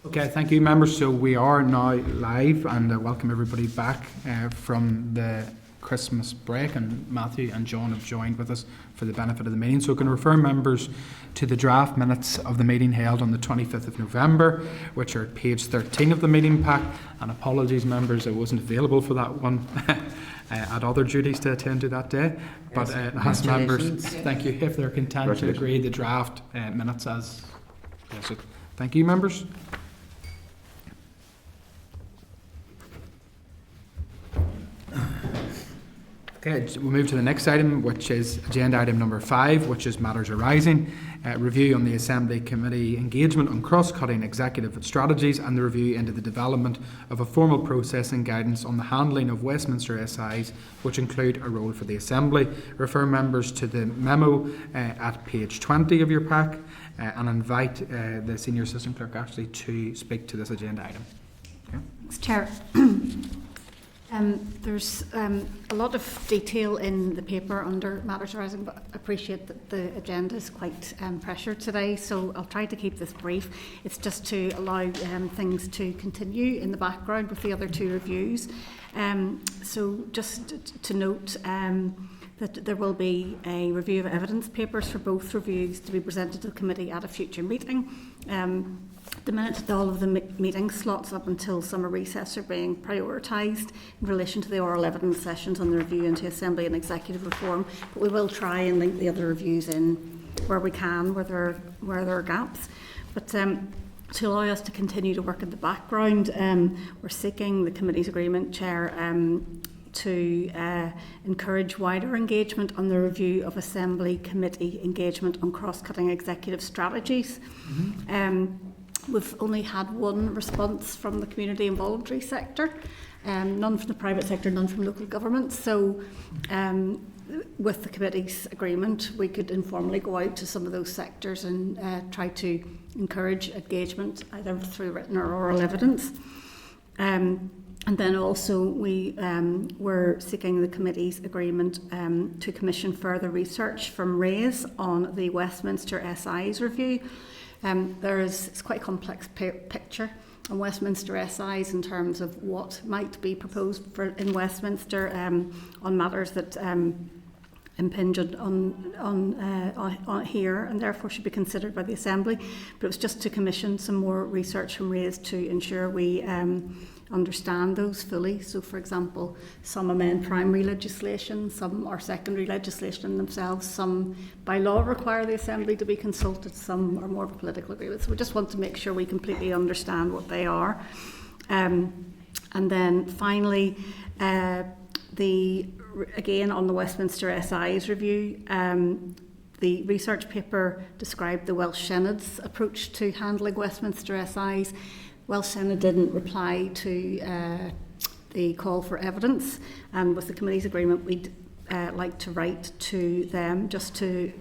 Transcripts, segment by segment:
Okay, thank you, members. So we are now live, and welcome everybody back from the Christmas break, and Matthew and John have joined with us for the benefit of the meeting. So I can refer members to the draft minutes of the meeting held on the 25th of November, which are at page 13 of the meeting pack. And apologies, members, I wasn't available for that one. I had other duties to attend to that day. But as members, thank you, if they're content to agree the draft minutes as posted. Thank you, members. Okay, we'll move to the next item, which is agenda item number 5, which is matters arising. Review on the Assembly Committee engagement on cross-cutting executive strategies and the review into the development of a formal process and guidance on the handling of Westminster SIs, which include a role for the Assembly. Refer members to the memo at page 20 of your pack and invite the Senior Assistant Clerk Ashley to speak to this agenda item. Okay. Thanks, Chair. There's a lot of detail in the paper under matters arising, but I appreciate that the agenda is quite pressured today, so I'll try to keep this brief. It's just to allow things to continue in the background with the other two reviews. So just to note that there will be a review of evidence papers for both reviews to be presented to the committee at a future meeting. The minute all of the meeting slots up until summer recess are being prioritised in relation to the oral evidence sessions on the review into Assembly and Executive Reform, but we will try and link the other reviews in where we can, where there are gaps. But to allow us to continue to work in the background, we're seeking the committee's agreement, Chair, to encourage wider engagement on the review of Assembly Committee engagement on cross-cutting executive strategies. We've only had one response from the community and voluntary sector, none from the private sector, none from local government. So with the committee's agreement, we could informally go out to some of those sectors and try to encourage engagement either through written or oral evidence. And then also we were seeking the committee's agreement to commission further research from RAISE on the Westminster SIs review. It's quite a complex picture on Westminster SIs in terms of what might be proposed in Westminster on matters that impinge on here and therefore should be considered by the Assembly. But it was just to commission some more research from RAISE to ensure we understand those fully. So, for example, some amend primary legislation, some are secondary legislation themselves, some by law require the Assembly to be consulted, some are more of a political agreement. So we just want to make sure we completely understand what they are. And then finally, again on the Westminster SIs review, the research paper described the Welsh Synod's approach to handling Westminster SIs. Welsh Synod didn't reply to the call for evidence, and with the committee's agreement we'd like to write to them just to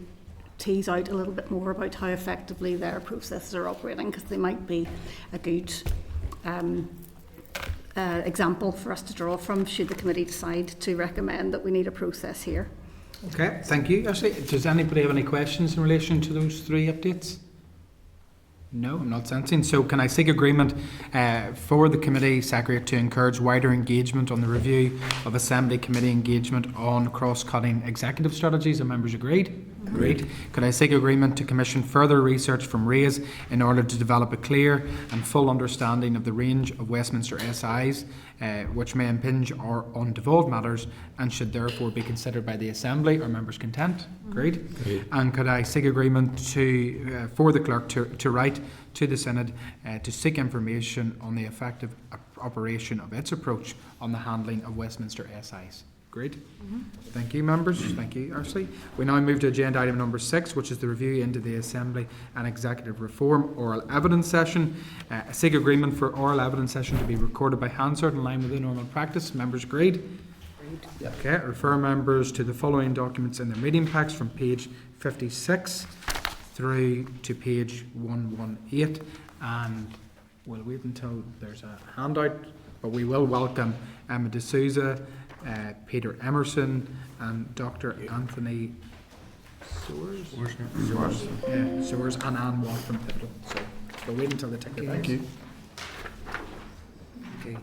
tease out a little bit more about how effectively their processes are operating, because they might be a good example for us to draw from should the committee decide to recommend that we need a process here. Okay, thank you, Ashley. Does anybody have any questions in relation to those three updates? No, I'm not sensing. So can I seek agreement for the committee secretary to encourage wider engagement on the review of Assembly Committee engagement on cross-cutting executive strategies? Are members agreed? Great. Could I seek agreement to commission further research from RAISE in order to develop a clear and full understanding of the range of Westminster SIs which may impinge on devolved matters and should therefore be considered by the Assembly? Are members content? Great. And could I seek agreement for the clerk to write to the Synod to seek information on the effective operation of its approach on the handling of Westminster SIs? Great. Thank you, members. Thank you, Ashley. We now move to agenda item number 6, which is the review into the Assembly and Executive Reform oral evidence session. A SIG agreement for oral evidence session to be recorded by Hansard in line with the normal practice. Members agreed? Agreed. Okay. Refer members to the following documents in the meeting packs from page 56 through to page 118. And we'll wait until there's a handout, but we will welcome Emma DeSouza, Peter Emerson and Dr. Anthony Soares and Anne Watt from Pivotal. So we'll wait until they take their Thank you. Okay.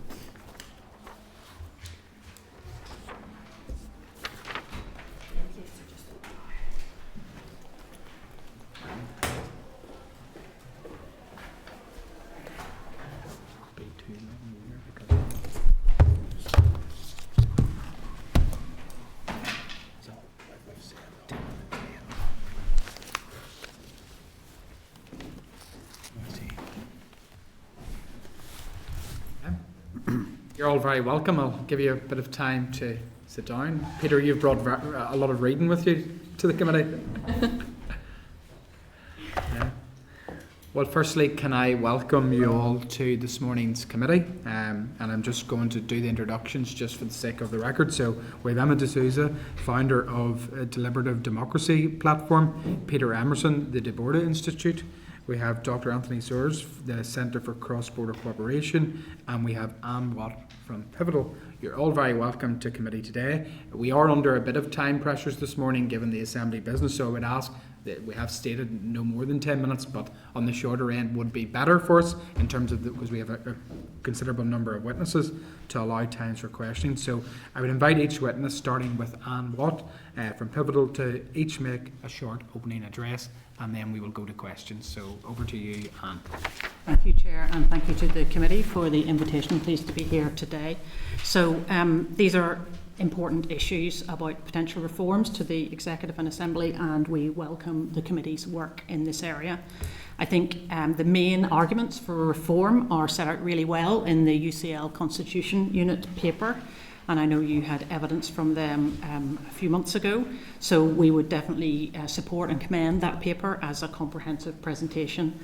You're all very welcome. I'll give you a bit of time to sit down. Peter, you've brought a lot of reading with you to the committee. Yeah. Well, firstly, can I welcome you all to this morning's committee? And I'm just going to do the introductions just for the sake of the record. So we have Emma DeSouza, founder of Deliberative Democracy Platform, Peter Emerson, the Borda Institute. We have Dr. Anthony Soares, the Centre for Cross-Border Cooperation, and we have Anne Watt from Pivotal. You're all very welcome to committee today. We are under a bit of time pressures this morning given the Assembly business, so I would ask that we have stated no more than 10 minutes, but on the shorter end would be better for us in terms of, because we have a considerable number of witnesses, to allow times for questioning. So I would invite each witness, starting with Anne Watt from Pivotal, to each make a short opening address, and then we will go to questions. So over to you, Anne. Thank you, Chair, and thank you to the committee for the invitation. I'm pleased to be here today. So these are important issues about potential reforms to the Executive and Assembly, and we welcome the committee's work in this area. I think the main arguments for reform are set out really well in the UCL Constitution Unit paper, and I know you had evidence from them a few months ago, so we would definitely support and commend that paper as a comprehensive presentation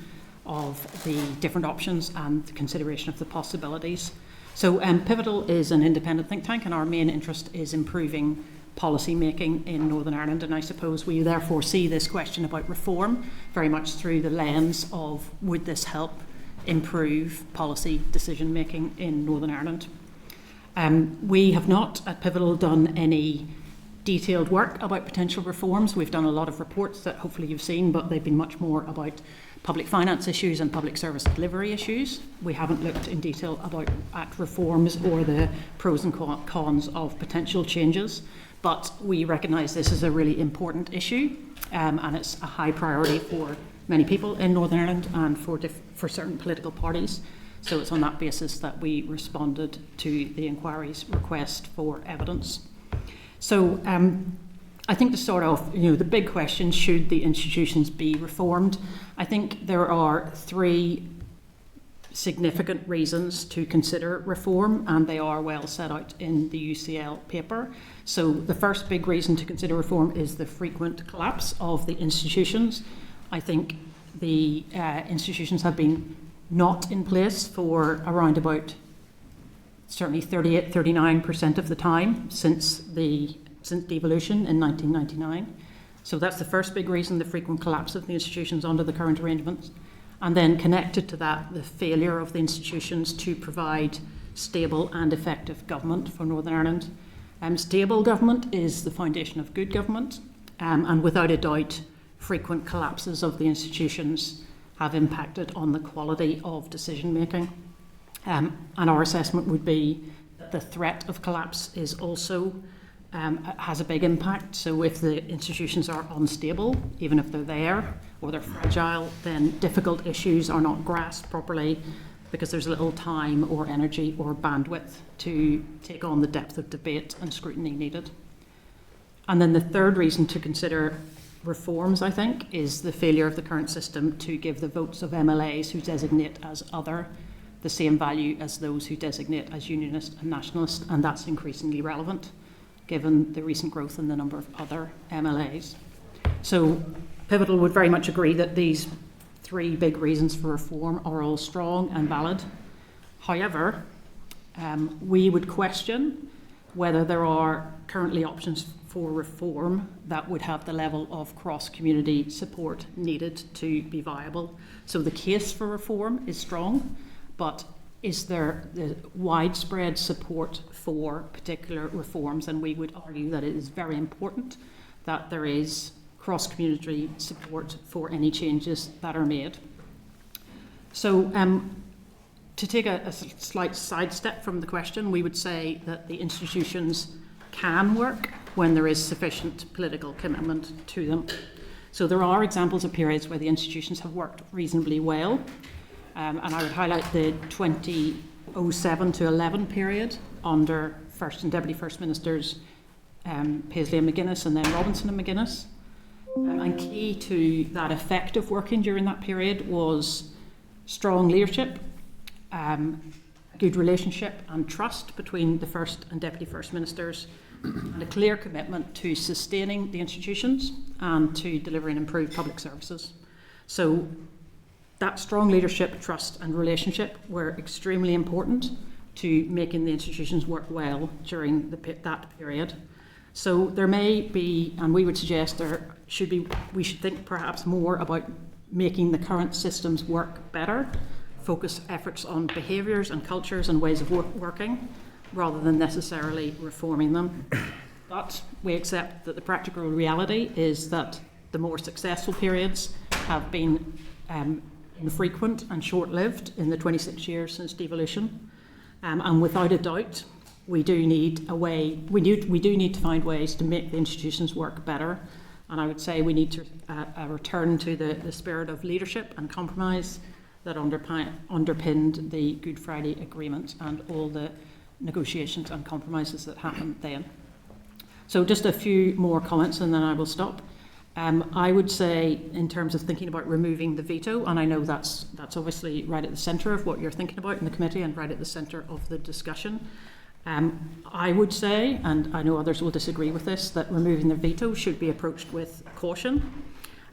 of the different options and the consideration of the possibilities. So Pivotal is an independent think tank, and our main interest is improving policy making in Northern Ireland, and I suppose we therefore see this question about reform very much through the lens of, would this help improve policy decision making in Northern Ireland? We have not at Pivotal done any detailed work about potential reforms. We've done a lot of reports that hopefully you've seen, but they've been much more about public finance issues and public service delivery issues. We haven't looked in detail at reforms or the pros and cons of potential changes, but we recognise this is a really important issue, and it's a high priority for many people in Northern Ireland and for certain political parties. So it's on that basis that we responded to the inquiry's request for evidence. So I think to start off, the big question, should the institutions be reformed? I think there are three significant reasons to consider reform, and they are well set out in the UCL paper. So the first big reason to consider reform is the frequent collapse of the institutions. I think the institutions have been not in place for around about certainly 38-39% of the time since devolution in 1999. So that's the first big reason, the frequent collapse of the institutions under the current arrangements. And then connected to that, the failure of the institutions to provide stable and effective government for Northern Ireland. Stable government is the foundation of good government, and without a doubt, frequent collapses of the institutions have impacted on the quality of decision making. And our assessment would be that the threat of collapse is also has a big impact. So if the institutions are unstable, even if they're there or they're fragile, then difficult issues are not grasped properly because there's little time or energy or bandwidth to take on the depth of debate and scrutiny needed. And then the third reason to consider reforms, I think, is the failure of the current system to give the votes of MLAs who designate as other the same value as those who designate as unionist and nationalist, and that's increasingly relevant given the recent growth in the number of other MLAs. So Pivotal would very much agree that these three big reasons for reform are all strong and valid. However, we would question whether there are currently options for reform that would have the level of cross-community support needed to be viable. So the case for reform is strong, but is there the widespread support for particular reforms? And we would argue that it is very important that there is cross-community support for any changes that are made. So To take a slight sidestep from the question, we would say that the institutions can work when there is sufficient political commitment to them. So there are examples of periods where the institutions have worked reasonably well, and I would highlight the 2007 to 11 period under First and Deputy First Ministers Paisley and McGuinness, and then Robinson and McGuinness. And key to that effective working during that period was strong leadership, good relationship and trust between the First and Deputy First Ministers, and a clear commitment to sustaining the institutions and to delivering improved public services. So that strong leadership, trust and relationship were extremely important to making the institutions work well during that period. So there may be, and we would suggest we should think perhaps more about making the current systems work better, focus efforts on behaviours and cultures and ways of working, rather than necessarily reforming them. But we accept that the practical reality is that the more successful periods have been infrequent and short-lived in the 26 years since devolution. And without a doubt, we do need to find ways to make the institutions work better. And I would say we need to return to the spirit of leadership and compromise that underpinned the Good Friday Agreement and all the negotiations and compromises that happened then. So just a few more comments and then I will stop. I would say, in terms of thinking about removing the veto, and I know that's obviously right at the centre of what you're thinking about in the committee and right at the centre of the discussion. I would say, and I know others will disagree with this, that removing the veto should be approached with caution.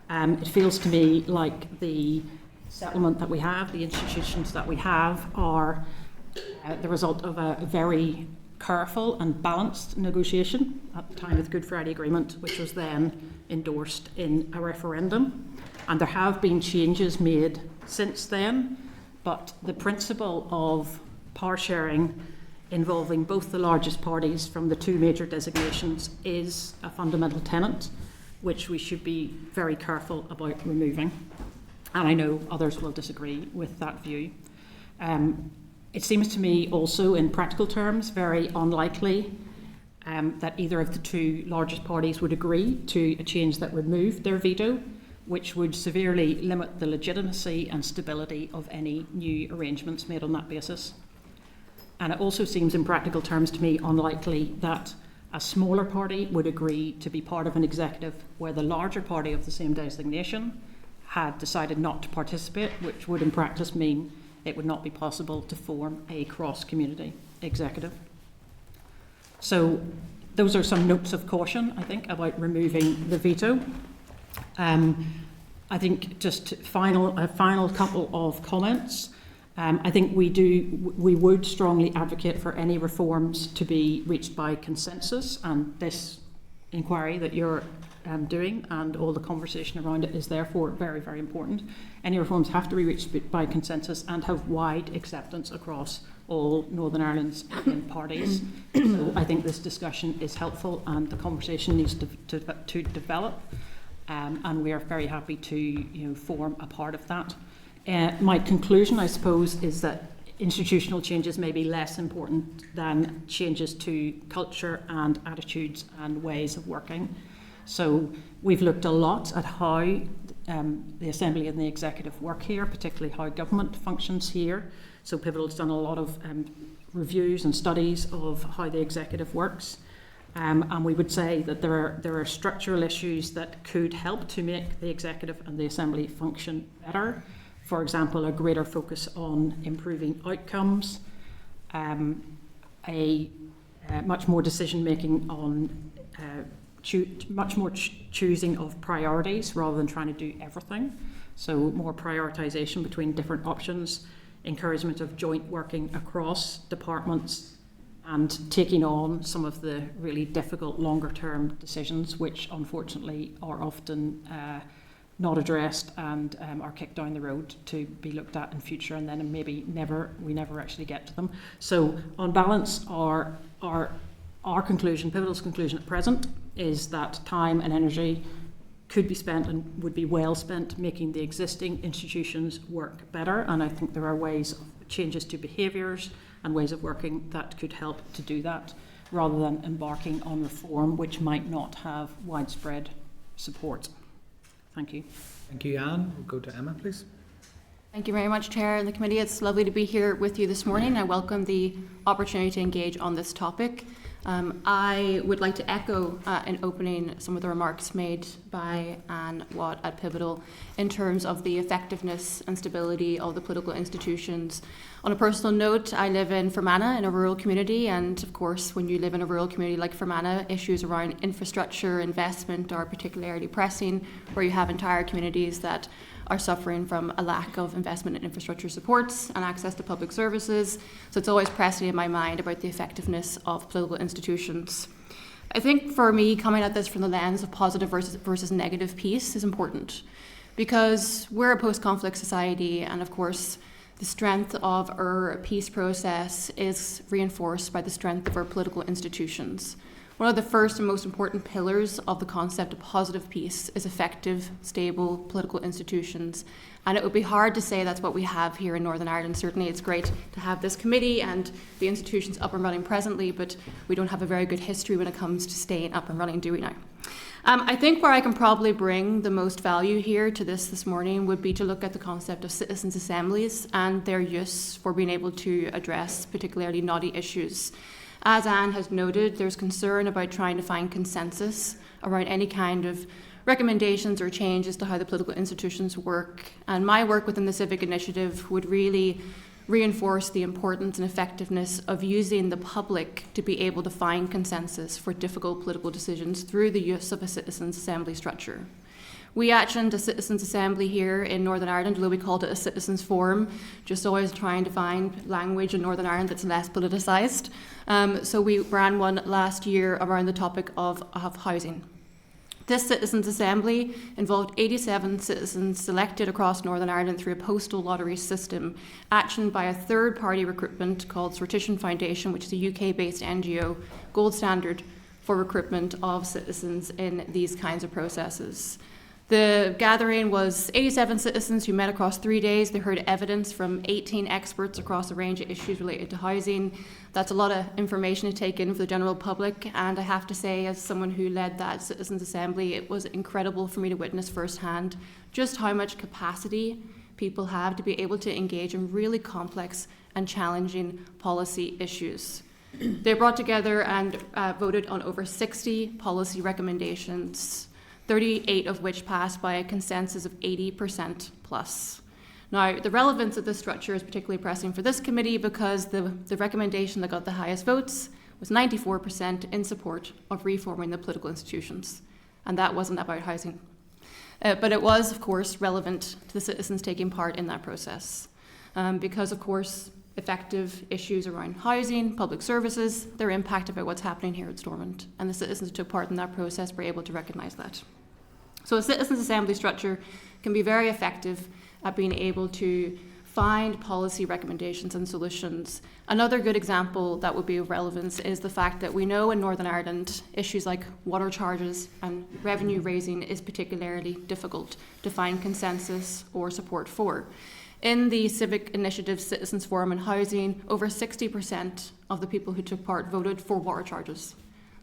It feels to me like the settlement that we have, the institutions that we have, are the result of a very careful and balanced negotiation at the time of the Good Friday Agreement, which was then endorsed in a referendum. And there have been changes made since then, but the principle of power sharing involving both the largest parties from the two major designations is a fundamental tenet which we should be very careful about removing. And I know others will disagree with that view. It seems to me also, in practical terms, very unlikely that either of the two largest parties would agree to a change that removed their veto, which would severely limit the legitimacy and stability of any new arrangements made on that basis. And it also seems, in practical terms to me, unlikely that a smaller party would agree to be part of an executive where the larger party of the same designation had decided not to participate, which would in practice mean it would not be possible to form a cross-community executive. So those are some notes of caution, I think, about removing the veto. I think just a final couple of comments. I think we would strongly advocate for any reforms to be reached by consensus, and this inquiry that you're doing and all the conversation around it is therefore very, very important. Any reforms have to be reached by consensus and have wide acceptance across all Northern Ireland's parties. So I think this discussion is helpful and the conversation needs to develop, and we are very happy to form a part of that. My conclusion, I suppose, is that institutional changes may be less important than changes to culture and attitudes and ways of working. So we've looked a lot at how the Assembly and the Executive work here, particularly how government functions here. So Pivotal's done a lot of reviews and studies of how the Executive works. And we would say that there are structural issues that could help to make the Executive and the Assembly function better. For example, a greater focus on improving outcomes, much more decision-making on much more choosing of priorities rather than trying to do everything. So more prioritisation between different options, encouragement of joint working across departments, and taking on some of the really difficult longer-term decisions, which unfortunately are often not addressed and are kicked down the road to be looked at in future, and then maybe we never actually get to them. So on balance, our conclusion, Pivotal's conclusion at present, is that time and energy could be spent and would be well spent making the existing institutions work better, and I think there are ways of changes to behaviours and ways of working that could help to do that, rather than embarking on reform which might not have widespread support. Thank you. Thank you, Anne. We'll go to Emma, please. Thank you very much, Chair and the committee. It's lovely to be here with you this morning. I welcome the opportunity to engage on this topic. I would like to echo in opening some of the remarks made by Anne Watt at Pivotal in terms of the effectiveness and stability of the political institutions. On a personal note, I live in Fermanagh in a rural community, and of course when you live in a rural community like Fermanagh, issues around infrastructure investment are particularly pressing, where you have entire communities that are suffering from a lack of investment in infrastructure supports and access to public services. So it's always pressing in my mind about the effectiveness of political institutions. I think for me, coming at this from the lens of positive versus negative peace is important, because we're a post-conflict society, and of course the strength of our peace process is reinforced by the strength of our political institutions. One of the first and most important pillars of the concept of positive peace is effective, stable political institutions. And it would be hard to say that's what we have here in Northern Ireland. Certainly it's great to have this committee and the institutions up and running presently, but we don't have a very good history when it comes to staying up and running, do we now? I think where I can probably bring the most value here to this morning would be to look at the concept of citizens' assemblies and their use for being able to address particularly knotty issues. As Anne has noted, there's concern about trying to find consensus around any kind of recommendations or changes to how the political institutions work. And my work within the Civic initiative would really reinforce the importance and effectiveness of using the public to be able to find consensus for difficult political decisions through the use of a citizens' assembly structure. We actioned a citizens' assembly here in Northern Ireland, although we called it a citizens' forum, just always trying to find language in Northern Ireland that's less politicised. So we ran one last year around the topic of housing. This citizens' assembly involved 87 citizens selected across Northern Ireland through a postal lottery system, actioned by a third-party recruitment called Sortition Foundation, which is a UK-based NGO, gold standard for recruitment of citizens in these kinds of processes. The gathering was 87 citizens who met across 3 days. They heard evidence from 18 experts across a range of issues related to housing. That's a lot of information to take in for the general public, and I have to say, as someone who led that citizens' assembly, it was incredible for me to witness firsthand just how much capacity people have to be able to engage in really complex and challenging policy issues. They brought together and voted on over 60 policy recommendations, 38 of which passed by a consensus of 80% plus. Now, the relevance of this structure is particularly pressing for this committee because the recommendation that got the highest votes was 94% in support of reforming the political institutions. And that wasn't about housing. But it was, of course, relevant to the citizens taking part in that process. Because, of course, effective issues around housing, public services, they're impacted by what's happening here at Stormont. And the citizens who took part in that process were able to recognise that. So a citizens' assembly structure can be very effective at being able to find policy recommendations and solutions. Another good example that would be of relevance is the fact that we know in Northern Ireland issues like water charges and revenue raising is particularly difficult to find consensus or support for. In the Civic Initiative Citizens Forum on Housing, over 60% of the people who took part voted for water charges.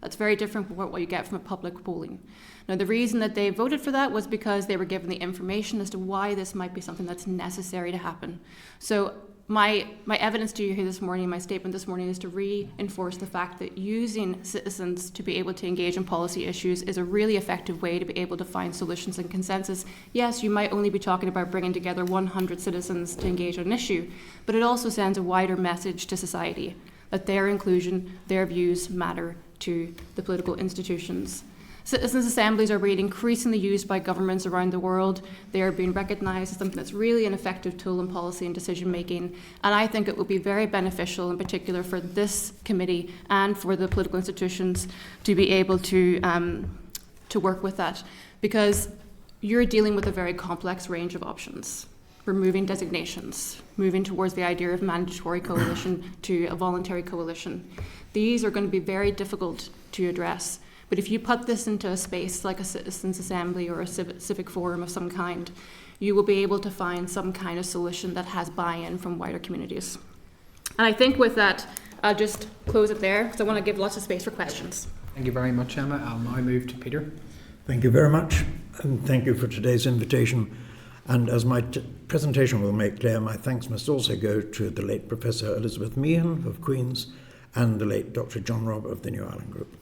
That's very different from what you get from a public polling. Now, the reason that they voted for that was because they were given the information as to why this might be something that's necessary to happen. So my evidence to you here this morning, my statement this morning, is to reinforce the fact that using citizens to be able to engage in policy issues is a really effective way to be able to find solutions and consensus. Yes, you might only be talking about bringing together 100 citizens to engage on an issue, but it also sends a wider message to society that their inclusion, their views matter to the political institutions. Citizens' assemblies are being increasingly used by governments around the world. They are being recognised as something that's really an effective tool in policy and decision making. And I think it would be very beneficial, in particular for this committee and for the political institutions, to be able to work with that, because you're dealing with a very complex range of options. Removing designations, moving towards the idea of mandatory coalition to a voluntary coalition. These are going to be very difficult to address. But if you put this into a space like a citizens' assembly or a civic forum of some kind, you will be able to find some kind of solution that has buy-in from wider communities. And I think with that, I'll just close it there because I want to give lots of space for questions. Thank you very much, Emma. I'll now move to Peter. Thank you very much, and thank you for today's invitation. And as my presentation will make clear, my thanks must also go to the late Professor Elizabeth Meehan of Queen's and the late Dr. John Robb of the New Ireland Group.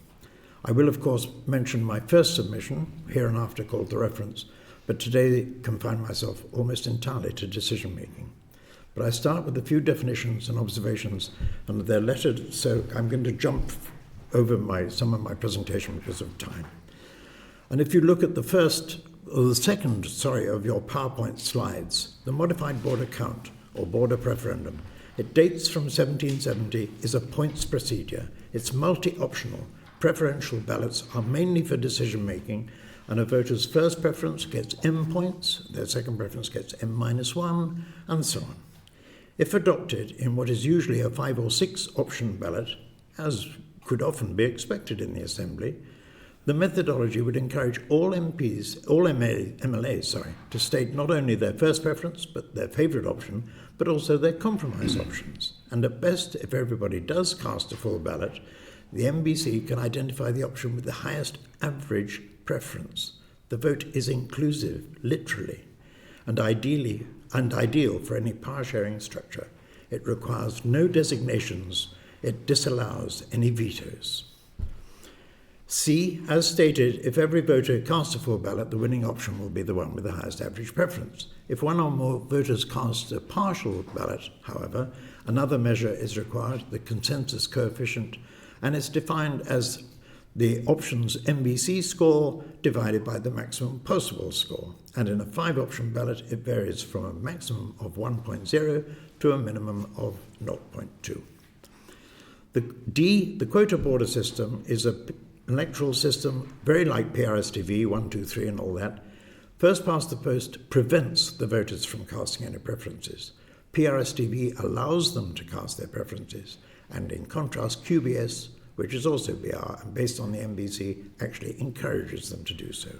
I will, of course, mention my first submission, hereinafter called the reference, but today confine myself almost entirely to decision-making. But I start with a few definitions and observations, and they're lettered, so I'm going to jump over some of my presentation because of time. And if you look at the second of your PowerPoint slides, the modified border count or border preferendum, it dates from 1770, is a points procedure. It's multi-optional. Preferential ballots are mainly for decision-making, and a voter's first preference gets M points, their second preference gets M-1, and so on. If adopted in what is usually a 5 or 6 option ballot, as could often be expected in the Assembly, the methodology would encourage all MLAs, to state not only their first preference, but their favourite option, but also their compromise options. And at best, if everybody does cast a full ballot, the MBC can identify the option with the highest average preference. The vote is inclusive, literally, and ideal for any power-sharing structure. It requires no designations. It disallows any vetoes. C, as stated, if every voter casts a full ballot, the winning option will be the one with the highest average preference. If one or more voters cast a partial ballot, however, another measure is required, the consensus coefficient, and it's defined as the option's MBC score divided by the maximum possible score. And in a 5-option ballot, it varies from a maximum of 1.0 to a minimum of 0.2. The quota border system is an electoral system very like PRSTV, 1, 2, 3 and all that. First past the post prevents the voters from casting any preferences. PRSTV allows them to cast their preferences, and in contrast, QBS, which is also BR and based on the MBC, actually encourages them to do so.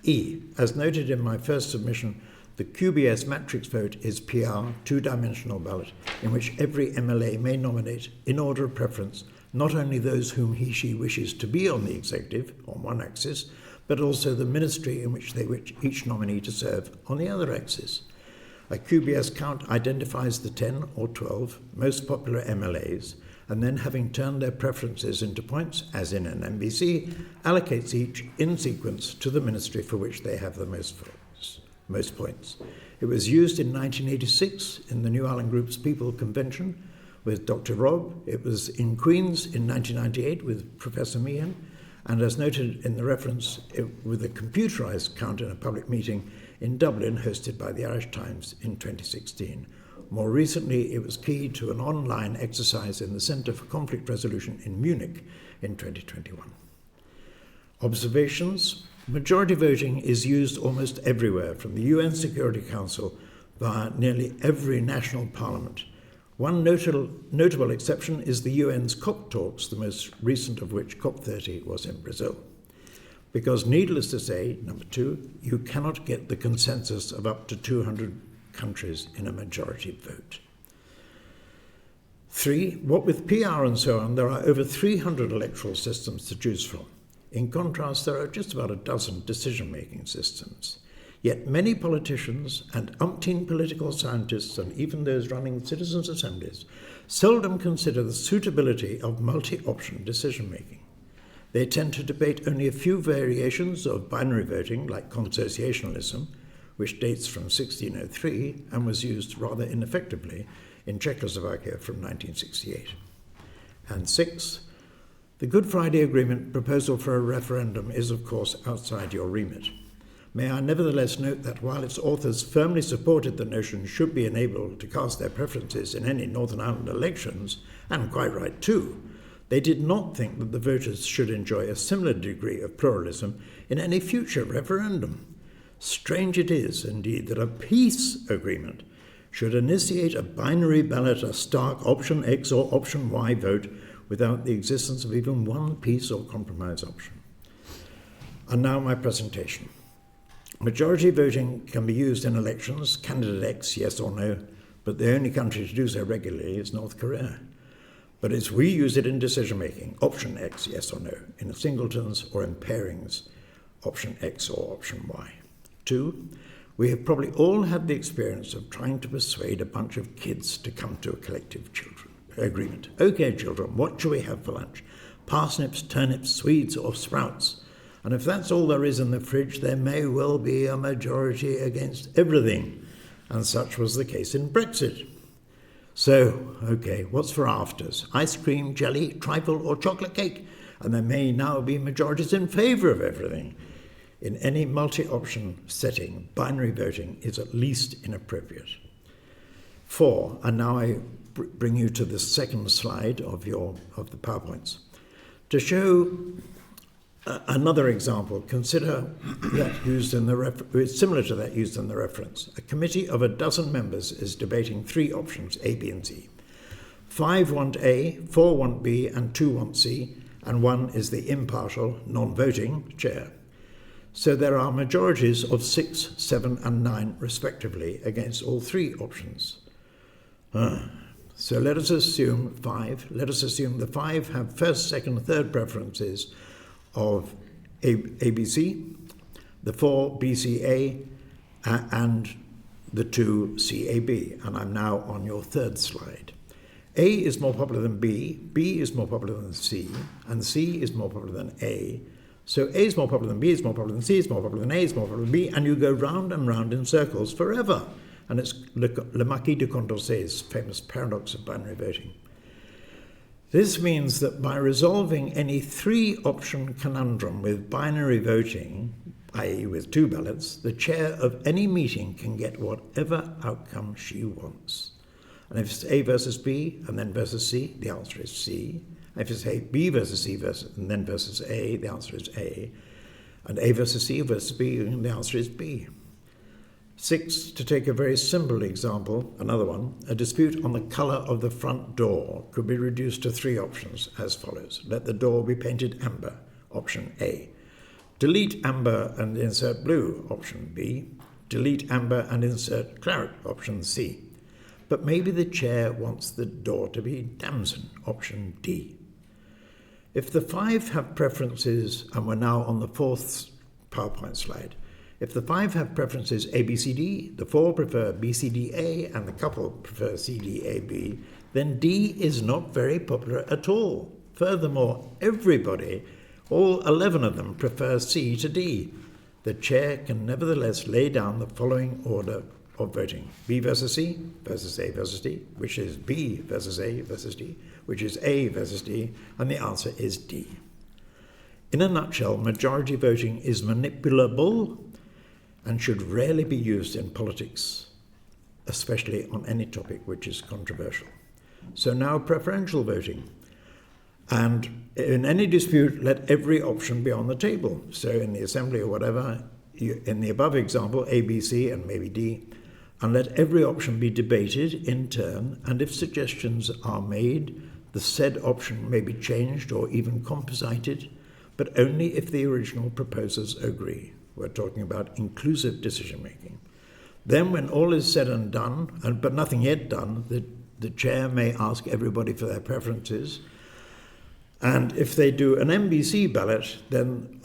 E, as noted in my first submission, the QBS matrix vote is PR, 2-dimensional ballot, in which every MLA may nominate, in order of preference, not only those whom he/she wishes to be on the executive, on one axis, but also the ministry in which they wish each nominee to serve on the other axis. A QBS count identifies the 10 or 12 most popular MLAs, and then, having turned their preferences into points, as in an MBC, allocates each in sequence to the ministry for which they have the most points. It was used in 1986 in the New Ireland Group's People Convention with Dr. Robb. It was in Queen's in 1998 with Professor Meehan, and as noted in the reference, with a computerised count in a public meeting in Dublin hosted by the Irish Times in 2016. More recently, it was key to an online exercise in the Centre for Conflict Resolution in Munich in 2021. Observations. Majority voting is used almost everywhere, from the UN Security Council via nearly every national parliament. One notable exception is the UN's COP talks, the most recent of which, COP30, was in Brazil. Because needless to say, number 2, you cannot get the consensus of up to 200 countries in a majority vote. 3, what with PR and so on, there are over 300 electoral systems to choose from. In contrast, there are just about a dozen decision-making systems. Yet many politicians and umpteen political scientists, and even those running citizens' assemblies, seldom consider the suitability of multi-option decision-making. They tend to debate only a few variations of binary voting, like consociationalism, which dates from 1603 and was used rather ineffectively in Czechoslovakia from 1968. And 6, the Good Friday Agreement proposal for a referendum is, of course, outside your remit. May I nevertheless note that while its authors firmly supported the notion should be enabled to cast their preferences in any Northern Ireland elections, and quite right too, they did not think that the voters should enjoy a similar degree of pluralism in any future referendum. Strange it is, indeed, that a peace agreement should initiate a binary ballot, a stark option X or option Y vote, without the existence of even one peace or compromise option. And now my presentation. Majority voting can be used in elections, candidate X, yes or no, but the only country to do so regularly is North Korea. But as we use it in decision-making, option X, yes or no, in singletons or in pairings, option X or option Y. 2, we have probably all had the experience of trying to persuade a bunch of kids to come to a collective agreement. Okay, children, what shall we have for lunch? Parsnips, turnips, Swedes or sprouts? And if that's all there is in the fridge, there may well be a majority against everything. And such was the case in Brexit. So, okay, what's for afters? Ice cream, jelly, trifle or chocolate cake? And there may now be majorities in favour of everything. In any multi-option setting, binary voting is at least inappropriate. 4, and now I bring you to the second slide of the PowerPoints. To show another example, consider that used in it's similar to that used in the reference. A committee of a dozen members is debating 3 options, A, B and C. 5 want A, 4 want B and 2 want C, and 1 is the impartial, non-voting chair. So there are majorities of 6, 7 and 9 respectively against all 3 options. So let us assume 5. Let us assume the 5 have first, second, third preferences of ABC, the 4 BCA, and the 2 CAB. And I'm now on your third slide. A is more popular than B is more popular than C, and C is more popular than A. So A is more popular than B, is more popular than C, is more popular than A, is more popular than B, and you go round and round in circles forever. And it's Le Marquis de Condorcet's famous paradox of binary voting. This means that by resolving any 3-option conundrum with binary voting, i.e. with 2 ballots, the chair of any meeting can get whatever outcome she wants. And if it's A versus B and then versus C, the answer is C. If it's B versus C and then versus A, the answer is A. And A versus C versus B, and the answer is B. 6, to take a very simple example, another one, a dispute on the colour of the front door could be reduced to 3 options as follows. Let the door be painted amber, option A. Delete amber and insert blue, option B. Delete amber and insert claret, option C. But maybe the chair wants the door to be damson, option D. If the 5 have preferences, and we're now on the 4th PowerPoint slide, if the 5 have preferences ABCD, the 4 prefer BCDA, and the couple prefer CDAB, then D is not very popular at all. Furthermore, everybody, all 11 of them, prefer C to D. The chair can nevertheless lay down the following order of voting. B versus C versus A versus D, which is B versus A versus D, which is A versus D, and the answer is D. In a nutshell, majority voting is manipulable and should rarely be used in politics, especially on any topic which is controversial. So now preferential voting. And in any dispute, let every option be on the table. So in the assembly or whatever, in the above example, A, B, C, and maybe D, and let every option be debated in turn, and if suggestions are made, the said option may be changed or even composited, but only if the original proposers agree. We're talking about inclusive decision-making. Then when all is said and done, but nothing yet done, the chair may ask everybody for their preferences. And if they do an MBC ballot, then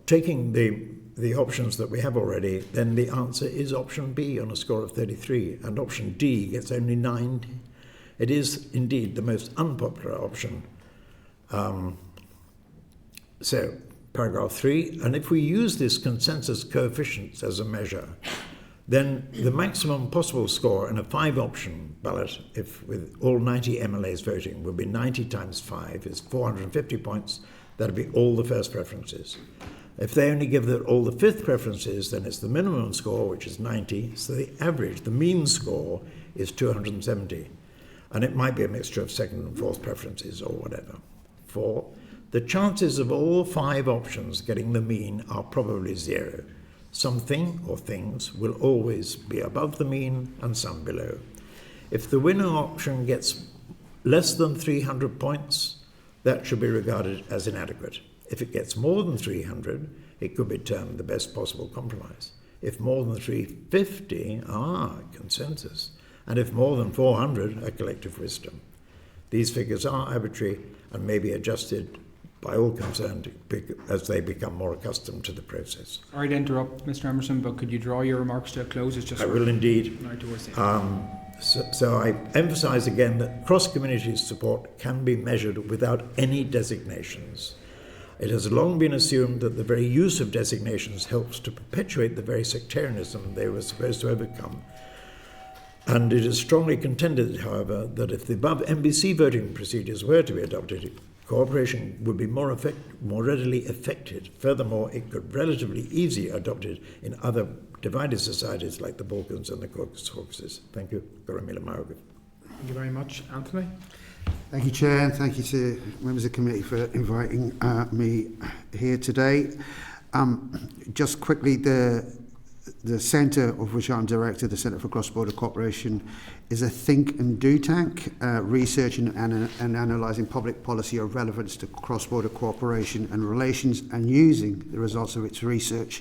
taking the options that we have already, then the answer is option B on a score of 33, and option D gets only 9. It is indeed the most unpopular option. So, paragraph 3, and if we use this consensus coefficient as a measure, then the maximum possible score in a 5-option ballot, if with all 90 MLAs voting, would be 90 times 5 is 450 points. That would be all the first preferences. If they only give all the 5th preferences, then it's the minimum score, which is 90. So the average, the mean score, is 270. And it might be a mixture of 2nd and 4th preferences or whatever. 4, the chances of all 5 options getting the mean are probably 0. Something or things will always be above the mean and some below. If the winning option gets less than 300 points, that should be regarded as inadequate. If it gets more than 300, it could be termed the best possible compromise. If more than 350, consensus. And if more than 400, a collective wisdom. These figures are arbitrary and may be adjusted by all concerned as they become more accustomed to the process. Sorry to interrupt, Mr. Emerson, but could you draw your remarks to a close? It's just I will indeed. now towards the end. So I emphasise again that cross-community support can be measured without any designations. It has long been assumed that the very use of designations helps to perpetuate the very sectarianism they were supposed to overcome. And it is strongly contended, however, that if the above NBC voting procedures were to be adopted, cooperation would be more readily effected. Furthermore, it could relatively easily adopted in other divided societies like the Balkans and the Caucasus. Thank you. Thank you very much. Anthony? Thank you, Chair, and thank you to members of the committee for inviting me here today. Just quickly, the centre of which I'm director, the Centre for Cross-Border Cooperation, is a think and do tank, researching and analysing public policy of relevance to cross-border cooperation and relations, and using the results of its research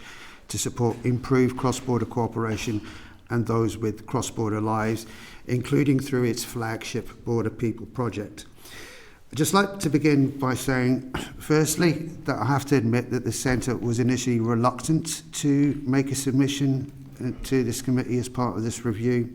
to support improved cross-border cooperation and those with cross-border lives, including through its flagship Border People project. I'd just like to begin by saying, firstly, that I have to admit that the Centre was initially reluctant to make a submission to this committee as part of this review.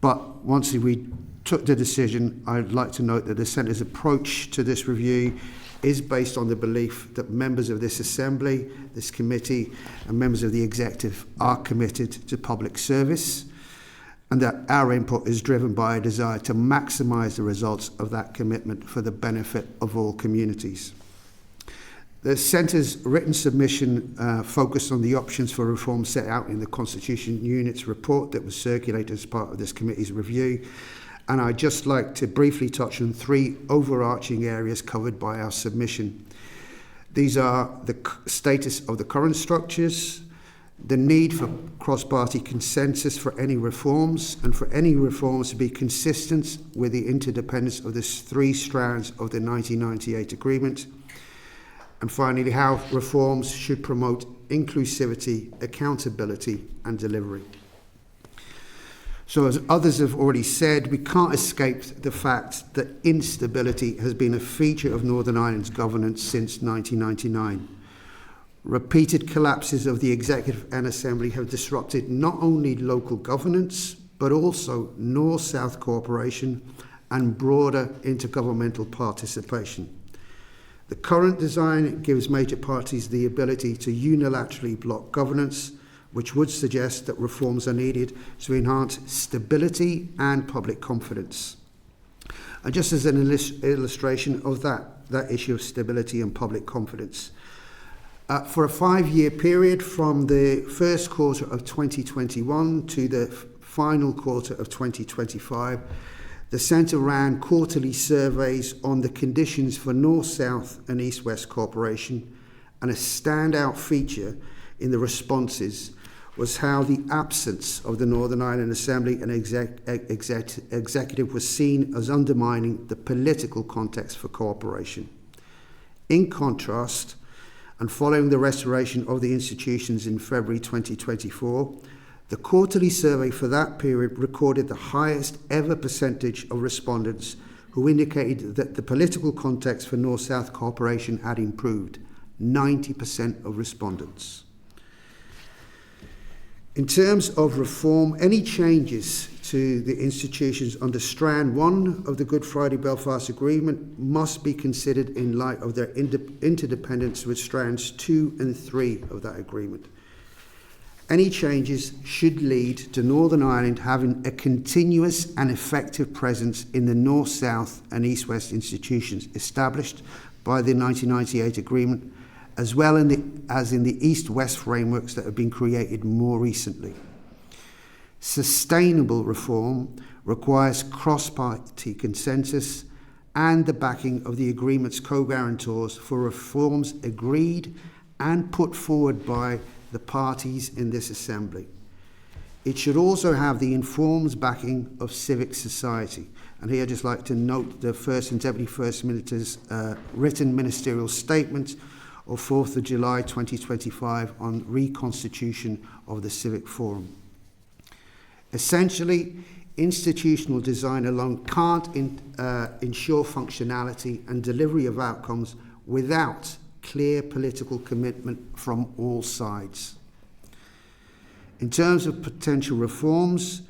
But once we took the decision, I'd like to note that the Centre's approach to this review is based on the belief that members of this Assembly, this committee, and members of the executive are committed to public service, and that our input is driven by a desire to maximise the results of that commitment for the benefit of all communities. The Centre's written submission focused on the options for reform set out in the Constitution Unit's report that was circulated as part of this committee's review, and I'd just like to briefly touch on three overarching areas covered by our submission. These are the status of the current structures, the need for cross-party consensus for any reforms, and for any reforms to be consistent with the interdependence of the three strands of the 1998 agreement, and finally, how reforms should promote inclusivity, accountability, and delivery. So, as others have already said, we can't escape the fact that instability has been a feature of Northern Ireland's governance since 1999. Repeated collapses of the Executive and Assembly have disrupted not only local governance, but also North-South cooperation and broader intergovernmental participation. The current design gives major parties the ability to unilaterally block governance, which would suggest that reforms are needed to enhance stability and public confidence. And just as an illustration of that issue of stability and public confidence, for a 5-year period from the first quarter of 2021 to the final quarter of 2025, the Centre ran quarterly surveys on the conditions for North-South and East-West cooperation, and a standout feature in the responses was how the absence of the Northern Ireland Assembly and Executive was seen as undermining the political context for cooperation. In contrast, and following the restoration of the institutions in February 2024, the quarterly survey for that period recorded the highest ever percentage of respondents who indicated that the political context for North-South cooperation had improved. 90% of respondents. In terms of reform, any changes to the institutions under Strand 1 of the Good Friday Belfast Agreement must be considered in light of their interdependence with Strands 2 and 3 of that agreement. Any changes should lead to Northern Ireland having a continuous and effective presence in the North-South and East-West institutions established by the 1998 agreement, as well as in the East-West frameworks that have been created more recently. Sustainable reform requires cross-party consensus and the backing of the agreement's co-guarantors for reforms agreed and put forward by the parties in this Assembly. It should also have the informed backing of civic society. And here I'd just like to note the First and Deputy First Minister's written ministerial statement of 4th of July 2025 on reconstitution of the Civic Forum. Essentially, institutional design alone can't ensure functionality and delivery of outcomes without clear political commitment from all sides. In terms of potential reforms,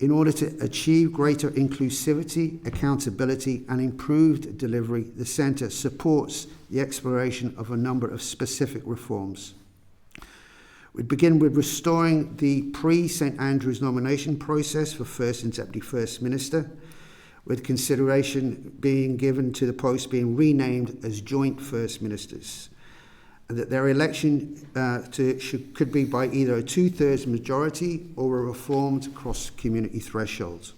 in order to achieve greater inclusivity, accountability, and improved delivery, the Centre supports the exploration of a number of specific reforms. We begin with restoring the pre-St Andrews nomination process for First and Deputy First Minister, with consideration being given to the posts being renamed as Joint First Ministers, and that their election could be by either a 2/3 majority or a reformed cross-community threshold.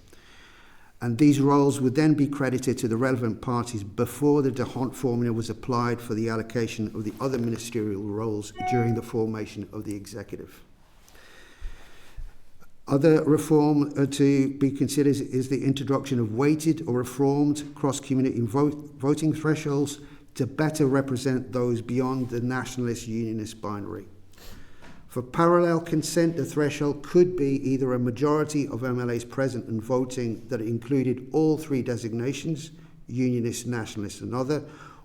And these roles would then be credited to the relevant parties before the D'Hondt formula was applied for the allocation of the other ministerial roles during the formation of the executive. Other reform to be considered is the introduction of weighted or reformed cross-community voting thresholds to better represent those beyond the nationalist-unionist binary. For parallel consent, the threshold could be either a majority of MLAs present and voting that included all three designations, unionist, nationalist and other,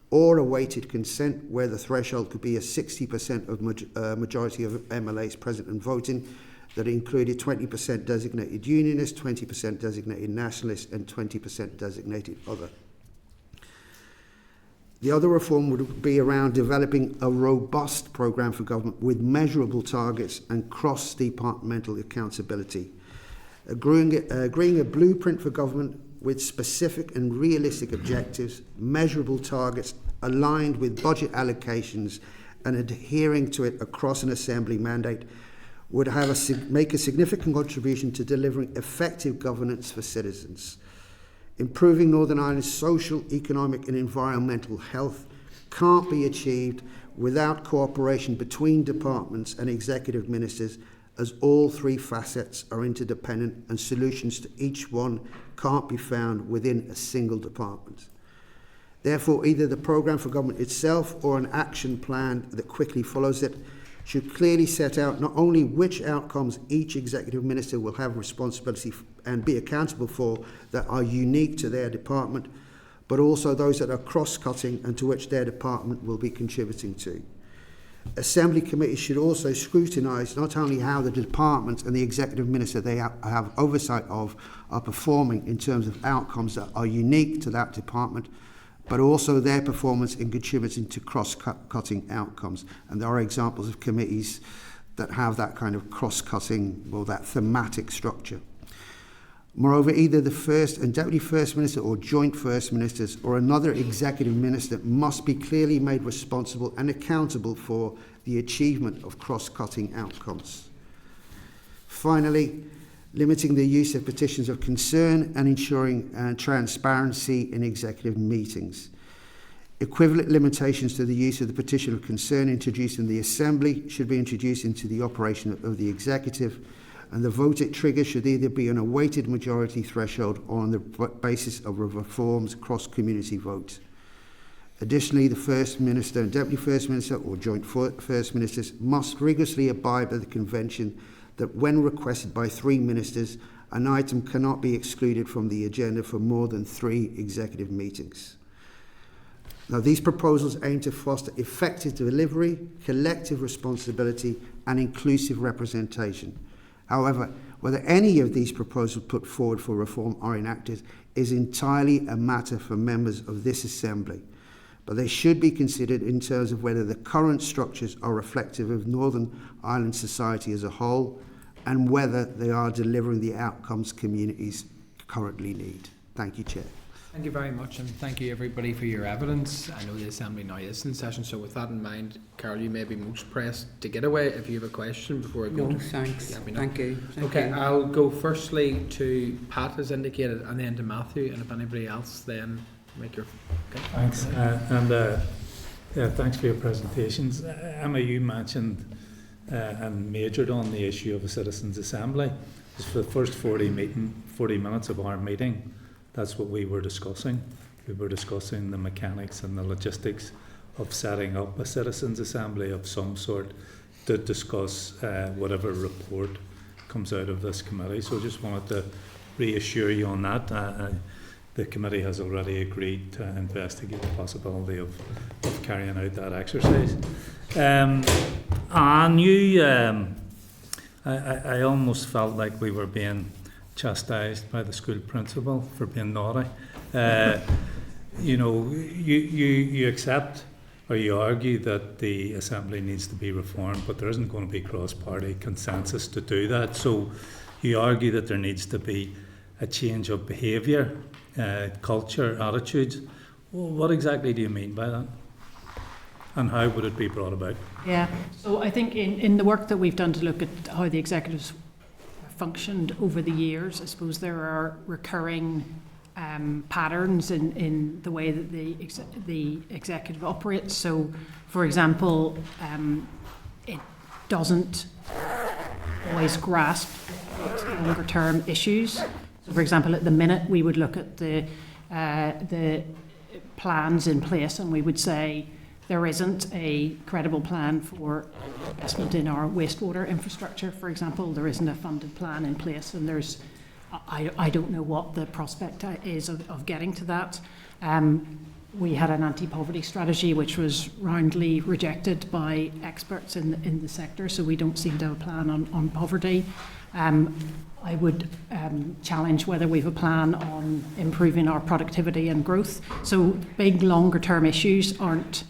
or a weighted consent where the threshold could be a 60% of majority of MLAs present and voting that included 20% designated unionist, 20% designated nationalist and 20% designated other. The other reform would be around developing a robust programme for government with measurable targets and cross-departmental accountability. Agreeing a blueprint for government with specific and realistic objectives, measurable targets aligned with budget allocations and adhering to it across an Assembly mandate would make a significant contribution to delivering effective governance for citizens. Improving Northern Ireland's social, economic and environmental health can't be achieved without cooperation between departments and executive ministers, as all three facets are interdependent and solutions to each one can't be found within a single department. Therefore, either the programme for government itself or an action plan that quickly follows it should clearly set out not only which outcomes each executive minister will have responsibility and be accountable for that are unique to their department, but also those that are cross-cutting and to which their department will be contributing to. Assembly committees should also scrutinise not only how the department and the executive minister they have oversight of are performing in terms of outcomes that are unique to that department, but also their performance in contributing to cross-cutting outcomes. And there are examples of committees that have that kind of cross-cutting or that thematic structure. Moreover, either the First and Deputy First Minister or Joint First Ministers or another executive minister must be clearly made responsible and accountable for the achievement of cross-cutting outcomes. Finally, limiting the use of petitions of concern and ensuring transparency in executive meetings. Equivalent limitations to the use of the petition of concern introduced in the Assembly should be introduced into the operation of the executive, and the vote it triggers should either be on a weighted majority threshold or on the basis of a reformed cross-community vote. Additionally, the First Minister and Deputy First Minister or Joint First Ministers must rigorously abide by the Convention that when requested by three ministers, an item cannot be excluded from the agenda for more than 3 executive meetings. Now, these proposals aim to foster effective delivery, collective responsibility, and inclusive representation. However, whether any of these proposals put forward for reform are enacted is entirely a matter for members of this Assembly, but they should be considered in terms of whether the current structures are reflective of Northern Ireland society as a whole and whether they are delivering the outcomes communities currently need. Thank you, Chair. Thank you very much, and thank you everybody for your evidence. I know the Assembly now is in session, so with that in mind, Carol, you may be most pressed to get away if you have a question before I go. No, thanks. Thank you. Okay, I'll go firstly to Pat as indicated, and then to Matthew, and if anybody else then make your... Okay. Thanks, thanks for your presentations. Emma, you mentioned and majored on the issue of a citizens' assembly. For the first 40 minutes of our meeting, that's what we were discussing. We were discussing the mechanics and the logistics of setting up a citizens' assembly of some sort to discuss whatever report comes out of this committee. So I just wanted to reassure you on that. The committee has already agreed to investigate the possibility of carrying out that exercise. I almost felt like we were being chastised by the school principal for being naughty. You accept or you argue that the Assembly needs to be reformed, but there isn't going to be cross-party consensus to do that. So you argue that there needs to be a change of behaviour, culture, attitudes. Well, what exactly do you mean by that? And how would it be brought about? Yeah, so I think in the work that we've done to look at how the executives functioned over the years, I suppose there are recurring patterns in the way that the executive operates. So, for example, it doesn't always grasp longer term issues. So, for example, at the minute we would look at the plans in place and we would say there isn't a credible plan for investment in our wastewater infrastructure, for example. There isn't a funded plan in place, and I don't know what the prospect is of getting to that. We had an anti-poverty strategy which was roundly rejected by experts in the sector, so we don't seem to have a plan on poverty. I would challenge whether we have a plan on improving our productivity and growth. So big longer term issues aren't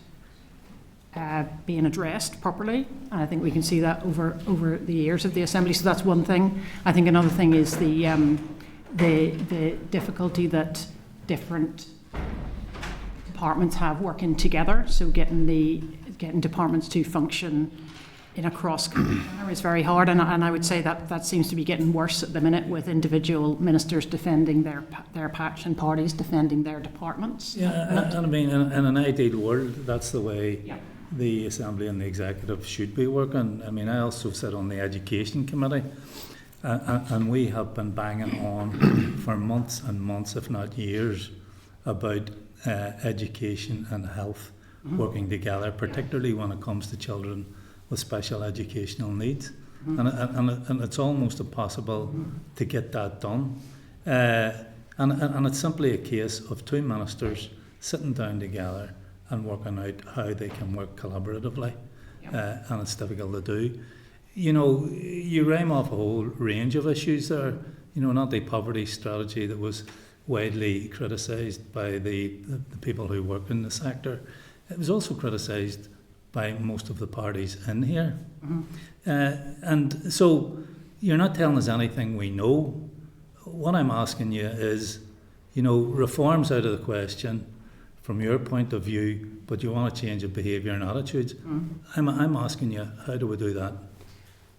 being addressed properly, and I think we can see that over the years of the Assembly. So that's one thing. I think another thing is the difficulty that different departments have working together. So getting departments to function in a cross-country manner is very hard, and I would say that seems to be getting worse at the minute, with individual ministers defending their patch and parties defending their departments. Yeah, and I mean, in an ideal world, that's the way. Yeah. The Assembly and the Executive should be working. I mean, I also sit on the Education Committee, and we have been banging on for months and months, if not years, about education and health working together, particularly when it comes to children with special educational needs. And it's almost impossible to get that done. And it's simply a case of two ministers sitting down together and working out how they can work collaboratively, and it's difficult to do. You know, you rhyme off a whole range of issues there. You know, an anti-poverty strategy that was widely criticised by the people who work in the sector. It was also criticised by most of the parties in here. And so you're not telling us anything we know. What I'm asking you is, you know, reform's out of the question from your point of view, but you want a change of behaviour and attitudes. I'm asking you, how do we do that?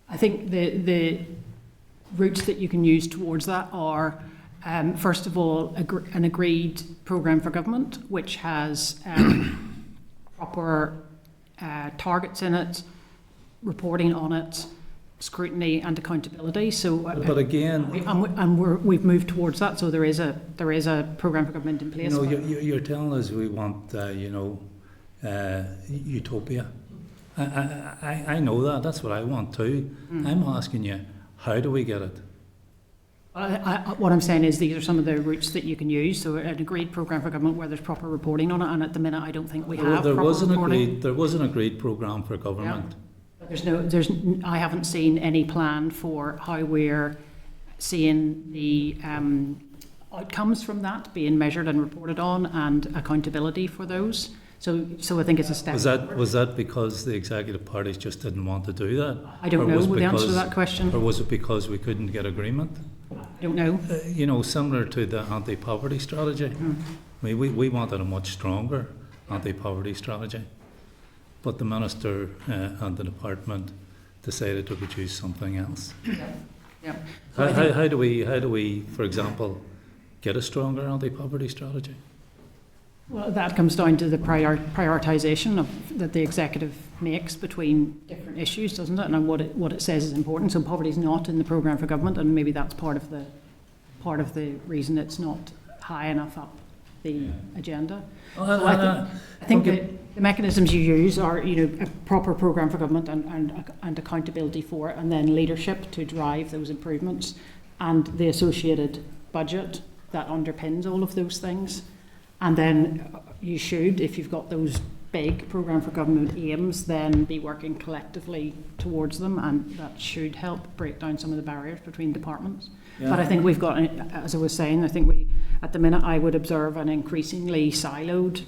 I think the routes that you can use towards that are, first of all, an agreed programme for government, which has proper targets in it, reporting on it, scrutiny and accountability. So, but again, we've moved towards that. So there is a programme for government in place. You know, you're telling us we want utopia. I know that. That's what I want too. I'm asking you, how do we get it? What I'm saying is these are some of the routes that you can use. So an agreed programme for government where there's proper reporting on it, and at the minute I don't think we have proper reporting. There was an agreed programme for government. Yeah. I haven't seen any plan for how we're seeing the outcomes from that being measured and reported on, and accountability for those. So I think it's a step. Was that because the executive parties just didn't want to do that? I don't know the answer to that question. Or was it because we couldn't get agreement? I don't know. You know, similar to the anti-poverty strategy. I mean, we wanted a much stronger anti-poverty strategy. But the minister and the department decided to produce something else. Yeah. How do we, for example, get a stronger anti-poverty strategy? Well, that comes down to the prioritisation that the executive makes between different issues, doesn't it? And what it says is important. So poverty is not in the programme for government, and maybe that's part of the reason it's not high enough up the agenda. Oh, So I think the mechanisms you use are, a proper programme for government and accountability for it, and then leadership to drive those improvements, and the associated budget that underpins all of those things. And then you should, if you've got those big programme for government aims, then be working collectively towards them, and that should help break down some of the barriers between departments. Yeah. But I think we've got, as I was saying, I think at the minute, I would observe an increasingly siloed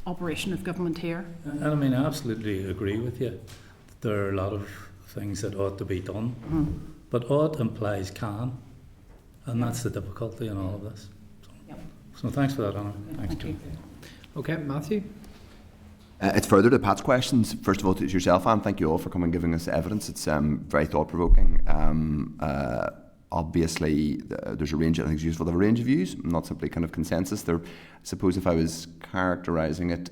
operation of government here. And I mean, I absolutely agree with you. There are a lot of things that ought to be done, but ought implies can, and that's the difficulty in all of this. So thanks for that, Anna. Thanks, Thank you. Okay, Matthew? It's further to Pat's questions. First of all, to yourself, Anne, thank you all for coming and giving us evidence. It's very thought-provoking. Obviously, there's a range, I think it's useful to have a range of views, not simply kind of consensus. I suppose if I was characterising it,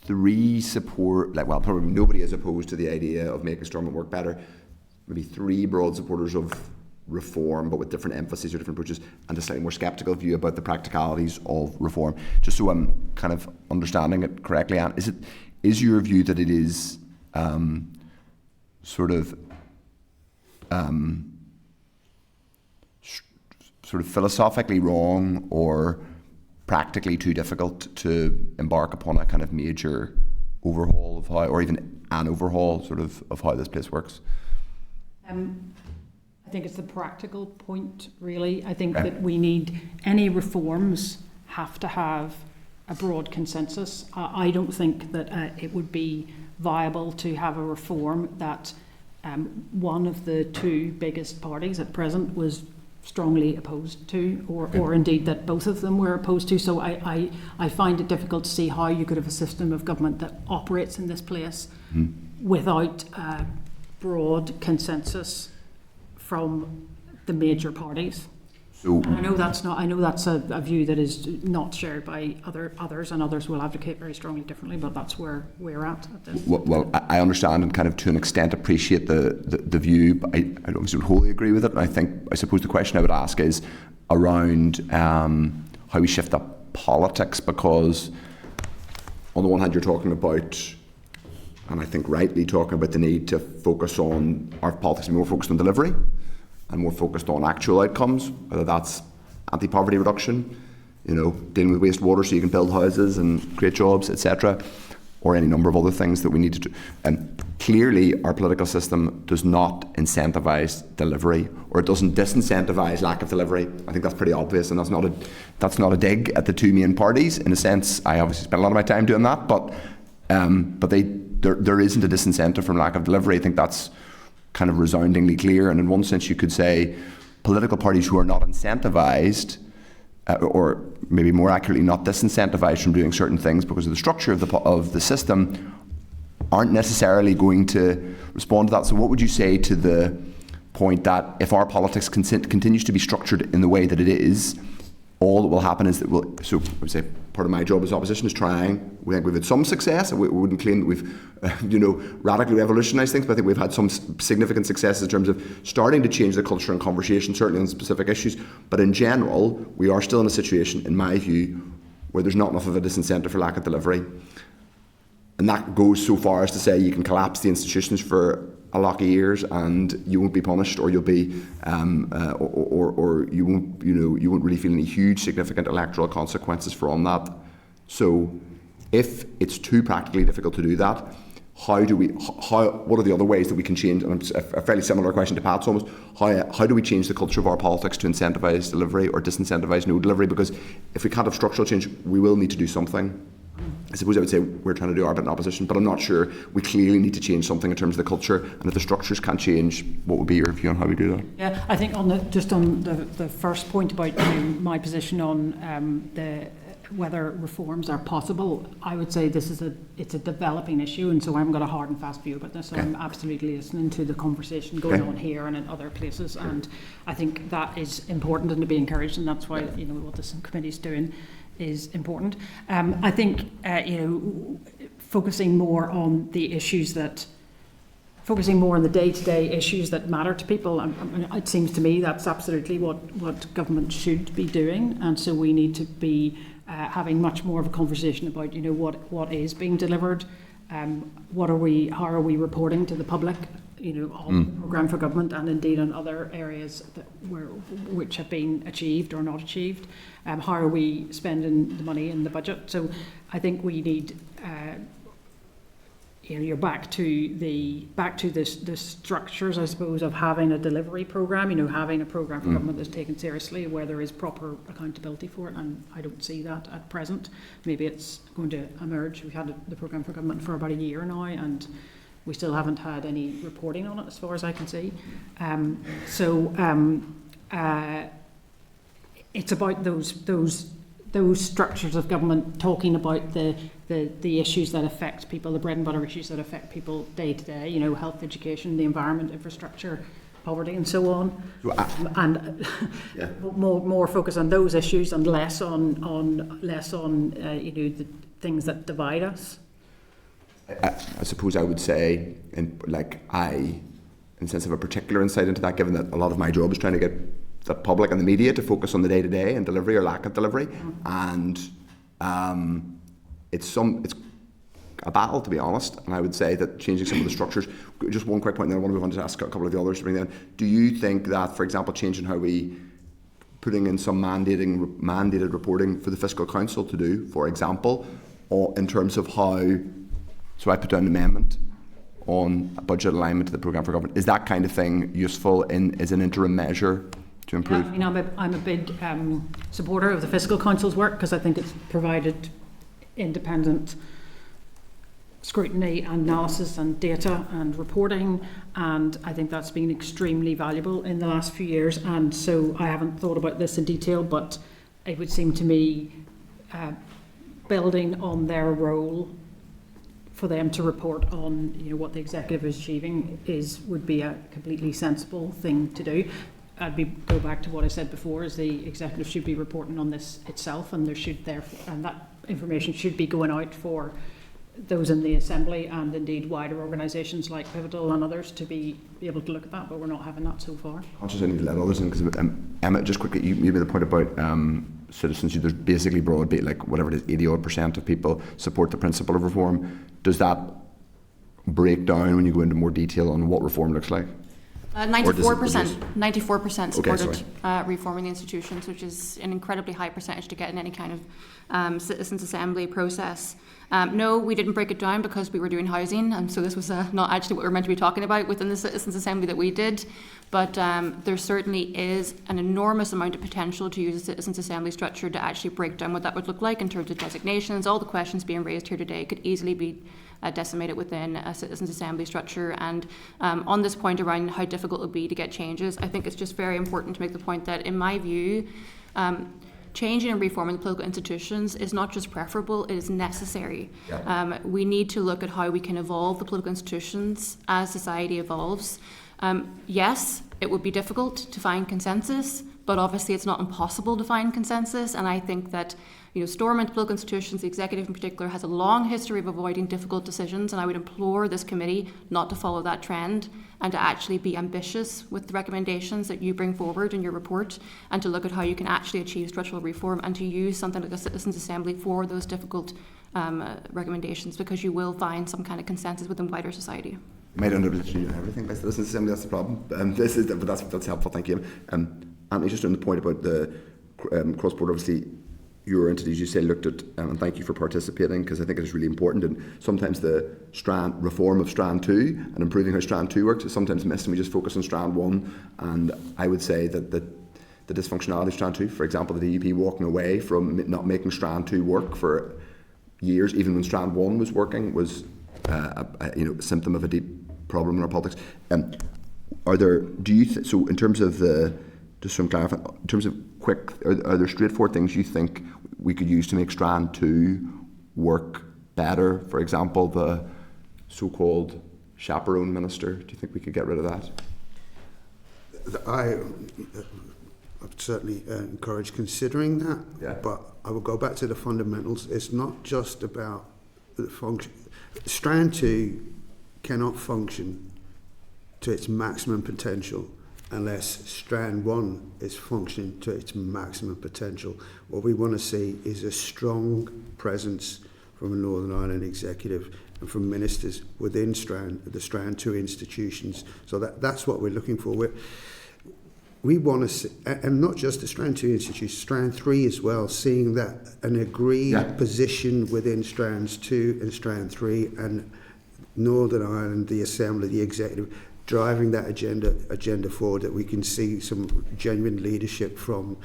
three support, probably nobody is opposed to the idea of making Stormont work better. Maybe three broad supporters of reform, but with different emphases or different approaches, and a slightly more sceptical view about the practicalities of reform. Just so I'm kind of understanding it correctly, Anne, is your view that it is sort of philosophically wrong or practically too difficult to embark upon a kind of major overhaul of how, or even an overhaul of how this place works? I think it's the practical point, really. I think that we need, any reforms have to have a broad consensus. I don't think that it would be viable to have a reform that one of the two biggest parties at present was strongly opposed to, or indeed that both of them were opposed to. So I find it difficult to see how you could have a system of government that operates in this place without broad consensus from the major parties. So, And I know that's a view that is not shared by others, and others will advocate very strongly differently. But that's where we're at this. well, I understand and kind of to an extent appreciate the view, but I don't obviously wholly agree with it. And I suppose the question I would ask is around how we shift up politics, because on the one hand you're talking about, and I think rightly talking about, the need to focus on our politics and more focused on delivery and more focused on actual outcomes, whether that's anti-poverty reduction, dealing with wastewater so you can build houses and create jobs, etc., or any number of other things that we need to do. And clearly our political system does not incentivise delivery, or it doesn't disincentivise lack of delivery. I think that's pretty obvious, and that's not a dig at the two main parties. In a sense, I obviously spent a lot of my time doing that, but there isn't a disincentive from lack of delivery. I think that's kind of resoundingly clear. And in one sense you could say political parties who are not incentivised, or maybe more accurately not disincentivised from doing certain things because of the structure of the system, aren't necessarily going to respond to that. So what would you say to the point that if our politics continues to be structured in the way that it is, all that will happen is that I would say part of my job as opposition is trying. We think we've had some success. We wouldn't claim that we've, radically revolutionised things, but I think we've had some significant successes in terms of starting to change the culture and conversation, certainly on specific issues. But in general, we are still in a situation, in my view, where there's not enough of a disincentive for lack of delivery. And that goes so far as to say you can collapse the institutions for a lot of years and you won't be punished, or you'll be, or you won't, you won't really feel any huge significant electoral consequences from that. So, if it's too practically difficult to do that, what are the other ways that we can change? And it's a fairly similar question to Pat's almost. How do we change the culture of our politics to incentivise delivery or disincentivise no delivery? Because if we can't have structural change, we will need to do something. I suppose I would say we're trying to do our bit in opposition, but I'm not sure. We clearly need to change something in terms of the culture, and if the structures can't change, what would be your view on how we do that? Yeah, I think on the first point about my position on whether reforms are possible, I would say it's a developing issue, and so I haven't got a hard and fast view about this. So I'm absolutely listening to the conversation going on here and in other places, and I think that is important and to be encouraged, and that's why what this committee is doing is important. I think focusing more on the issues that focusing more on the day-to-day issues that matter to people. It seems to me that's absolutely what government should be doing, and so we need to be having much more of a conversation about, you know, what is being delivered, how are we reporting to the public, you know, on the programme for government and indeed on other areas which have been achieved or not achieved. How are we spending the money in the budget? So I think we need. You're back to the structures, I suppose, of having a delivery programme, you know, having a programme for government that's taken seriously, where there is proper accountability for it, and I don't see that at present. Maybe it's going to emerge. We've had the programme for government for about a year now, and we still haven't had any reporting on it, as far as I can see. It's about those structures of government talking about the issues that affect people, the bread and butter issues that affect people day to day, you know, health, education, the environment, infrastructure, poverty and so on. More focus on those issues and less on you know, the things that divide us. I suppose I would say, in the sense of a particular insight into that, given that a lot of my job is trying to get the public and the media to focus on the day-to-day and delivery or lack of delivery, and it's a battle, to be honest. And I would say that changing some of the structures. Just one quick point, and then I want to move on to ask a couple of the others to bring in. Do you think that, for example, changing how we putting in some mandated reporting for the Fiscal Council to do, for example, or in terms of how? So I put down an amendment on a budget alignment to the programme for government. Is that kind of thing useful as an interim measure to improve? Yeah, I mean, I'm a big supporter of the Fiscal Council's work, because I think it's provided independent scrutiny and analysis and data and reporting, and I think that's been extremely valuable in the last few years. And so I haven't thought about this in detail, but it would seem to me building on their role for them to report on, you know, what the executive is achieving would be a completely sensible thing to do. Go back to what I said before, is the executive should be reporting on this itself, and and that information should be going out for those in the Assembly and indeed wider organisations like Pivotal and others to be able to look at that, but we're not having that so far. Conscious I need to let others in, because Emma, just quickly, you made the point about citizens. There's basically broad, like whatever it is, 80% of people support the principle of reform. Does that break down when you go into more detail on what reform looks like? 94% supported reforming the institutions, which is an incredibly high percentage to get in any kind of citizens' assembly process. No, we didn't break it down because we were doing housing, and so this was not actually what we were meant to be talking about within the citizens' assembly that we did. But there certainly is an enormous amount of potential to use a citizens' assembly structure to actually break down what that would look like in terms of designations. All the questions being raised here today could easily be decimated within a citizens' assembly structure. And on this point around how difficult it would be to get changes, I think it's just very important to make the point that, in my view, changing and reforming the political institutions is not just preferable, it is necessary. Yeah. We need to look at how we can evolve the political institutions as society evolves. Yes, it would be difficult to find consensus, but obviously it's not impossible to find consensus, and I think that, you know, storming political institutions, the executive in particular, has a long history of avoiding difficult decisions, and I would implore this committee not to follow that trend and to actually be ambitious with the recommendations that you bring forward in your report, and to look at how you can actually achieve structural reform and to use something like a citizens' assembly for those difficult recommendations, because you will find some kind of consensus within wider society. You might end up literally doing everything by citizens' assembly. That's the problem. But that's helpful. Thank you. Anthony, just on the point about the cross-border, obviously your entities, you say, looked at, and thank you for participating, because I think it is really important, and sometimes the reform of Strand 2 and improving how Strand 2 works is sometimes missed, and we just focus on Strand 1, and I would say that the dysfunctionality of Strand 2, for example, the DUP walking away from not making Strand 2 work for years, even when Strand 1 was working, was a symptom of a deep problem in our politics. So in terms of just some clarifying, in terms of are there straightforward things you think we could use to make Strand 2 work better? For example, the so-called chaperone minister. Do you think we could get rid of that? I would certainly encourage considering that, yeah. But I will go back to the fundamentals. It's not just about the function. Strand 2 cannot function to its maximum potential unless Strand 1 is functioning to its maximum potential. What we want to see is a strong presence from a Northern Ireland executive and from ministers within the Strand 2 institutions. So that's what we're looking for. We want to see, and not just the Strand 2 institutions, Strand 3 as well, seeing that an agreed position within Strands 2 and Strand 3 and Northern Ireland, the Assembly, the executive, driving that agenda forward, that we can see some genuine leadership from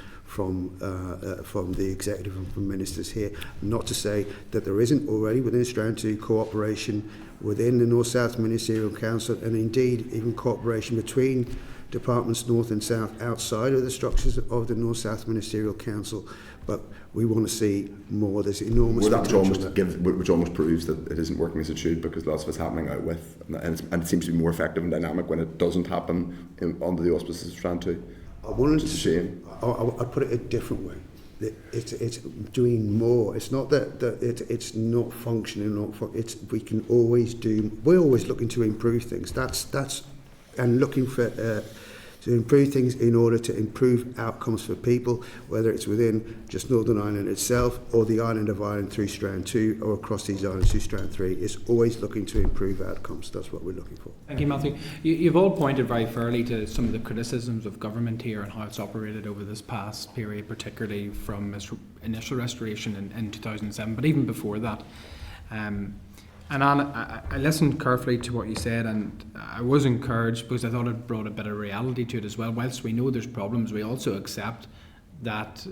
the executive and from ministers here. Not to say that there isn't already within Strand 2 cooperation within the North-South Ministerial Council, and indeed even cooperation between departments north and south outside of the structures of the North-South Ministerial Council, but we want to see more. There's enormous potential. Which almost proves that it isn't working as it should, because lots of it's happening out with, and it seems to be more effective and dynamic when it doesn't happen under the auspices of Strand 2. It's a shame. I'll put it a different way. It's doing more. It's not that it's not functioning. We can always do. We're always looking to improve things. That's and looking for to improve things in order to improve outcomes for people, whether it's within just Northern Ireland itself or the island of Ireland through Strand 2 or across these islands through Strand 3. It's always looking to improve outcomes. That's what we're looking for. Thank you, Matthew. You've all pointed very fairly to some of the criticisms of government here and how it's operated over this past period, particularly from its initial restoration in 2007, but even before that. And Anne, I listened carefully to what you said, and I was encouraged because I thought it brought a bit of reality to it as well. Whilst we know there's problems, we also accept that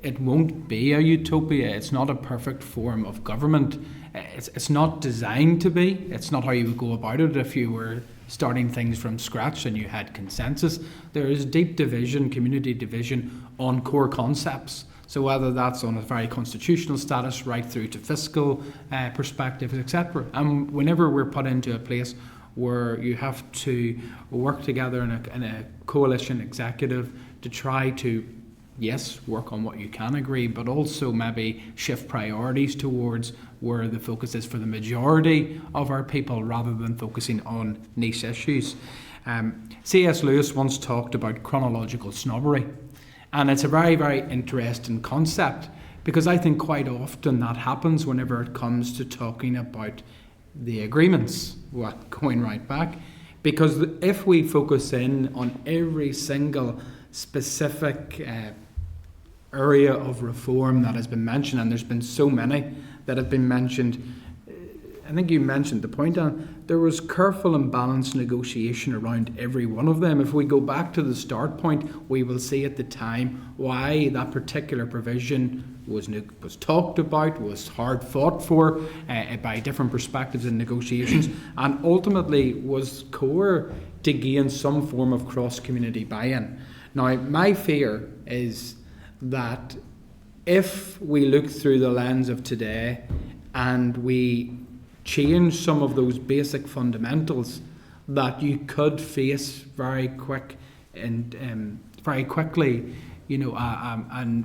it won't be a utopia. It's not a perfect form of government. It's not designed to be. It's not how you would go about it if you were starting things from scratch and you had consensus. There is deep division, community division on core concepts. So whether that's on a very constitutional status right through to fiscal perspectives, etc. And whenever we're put into a place where you have to work together in a coalition executive to try to, yes, work on what you can agree, but also maybe shift priorities towards where the focus is for the majority of our people rather than focusing on niche issues. C.S. Lewis once talked about chronological snobbery. And it's a very, very interesting concept, because I think quite often that happens whenever it comes to talking about the agreements, going right back. Because if we focus in on every single specific area of reform that has been mentioned, and there's been so many that have been mentioned, I think you mentioned the point, Anne, there was careful and balanced negotiation around every one of them. If we go back to the start point, we will see at the time why that particular provision was talked about, was hard fought for by different perspectives and negotiations, and ultimately was core to gain some form of cross-community buy-in. Now, my fear is that if we look through the lens of today and we change some of those basic fundamentals, that you could face very quickly, an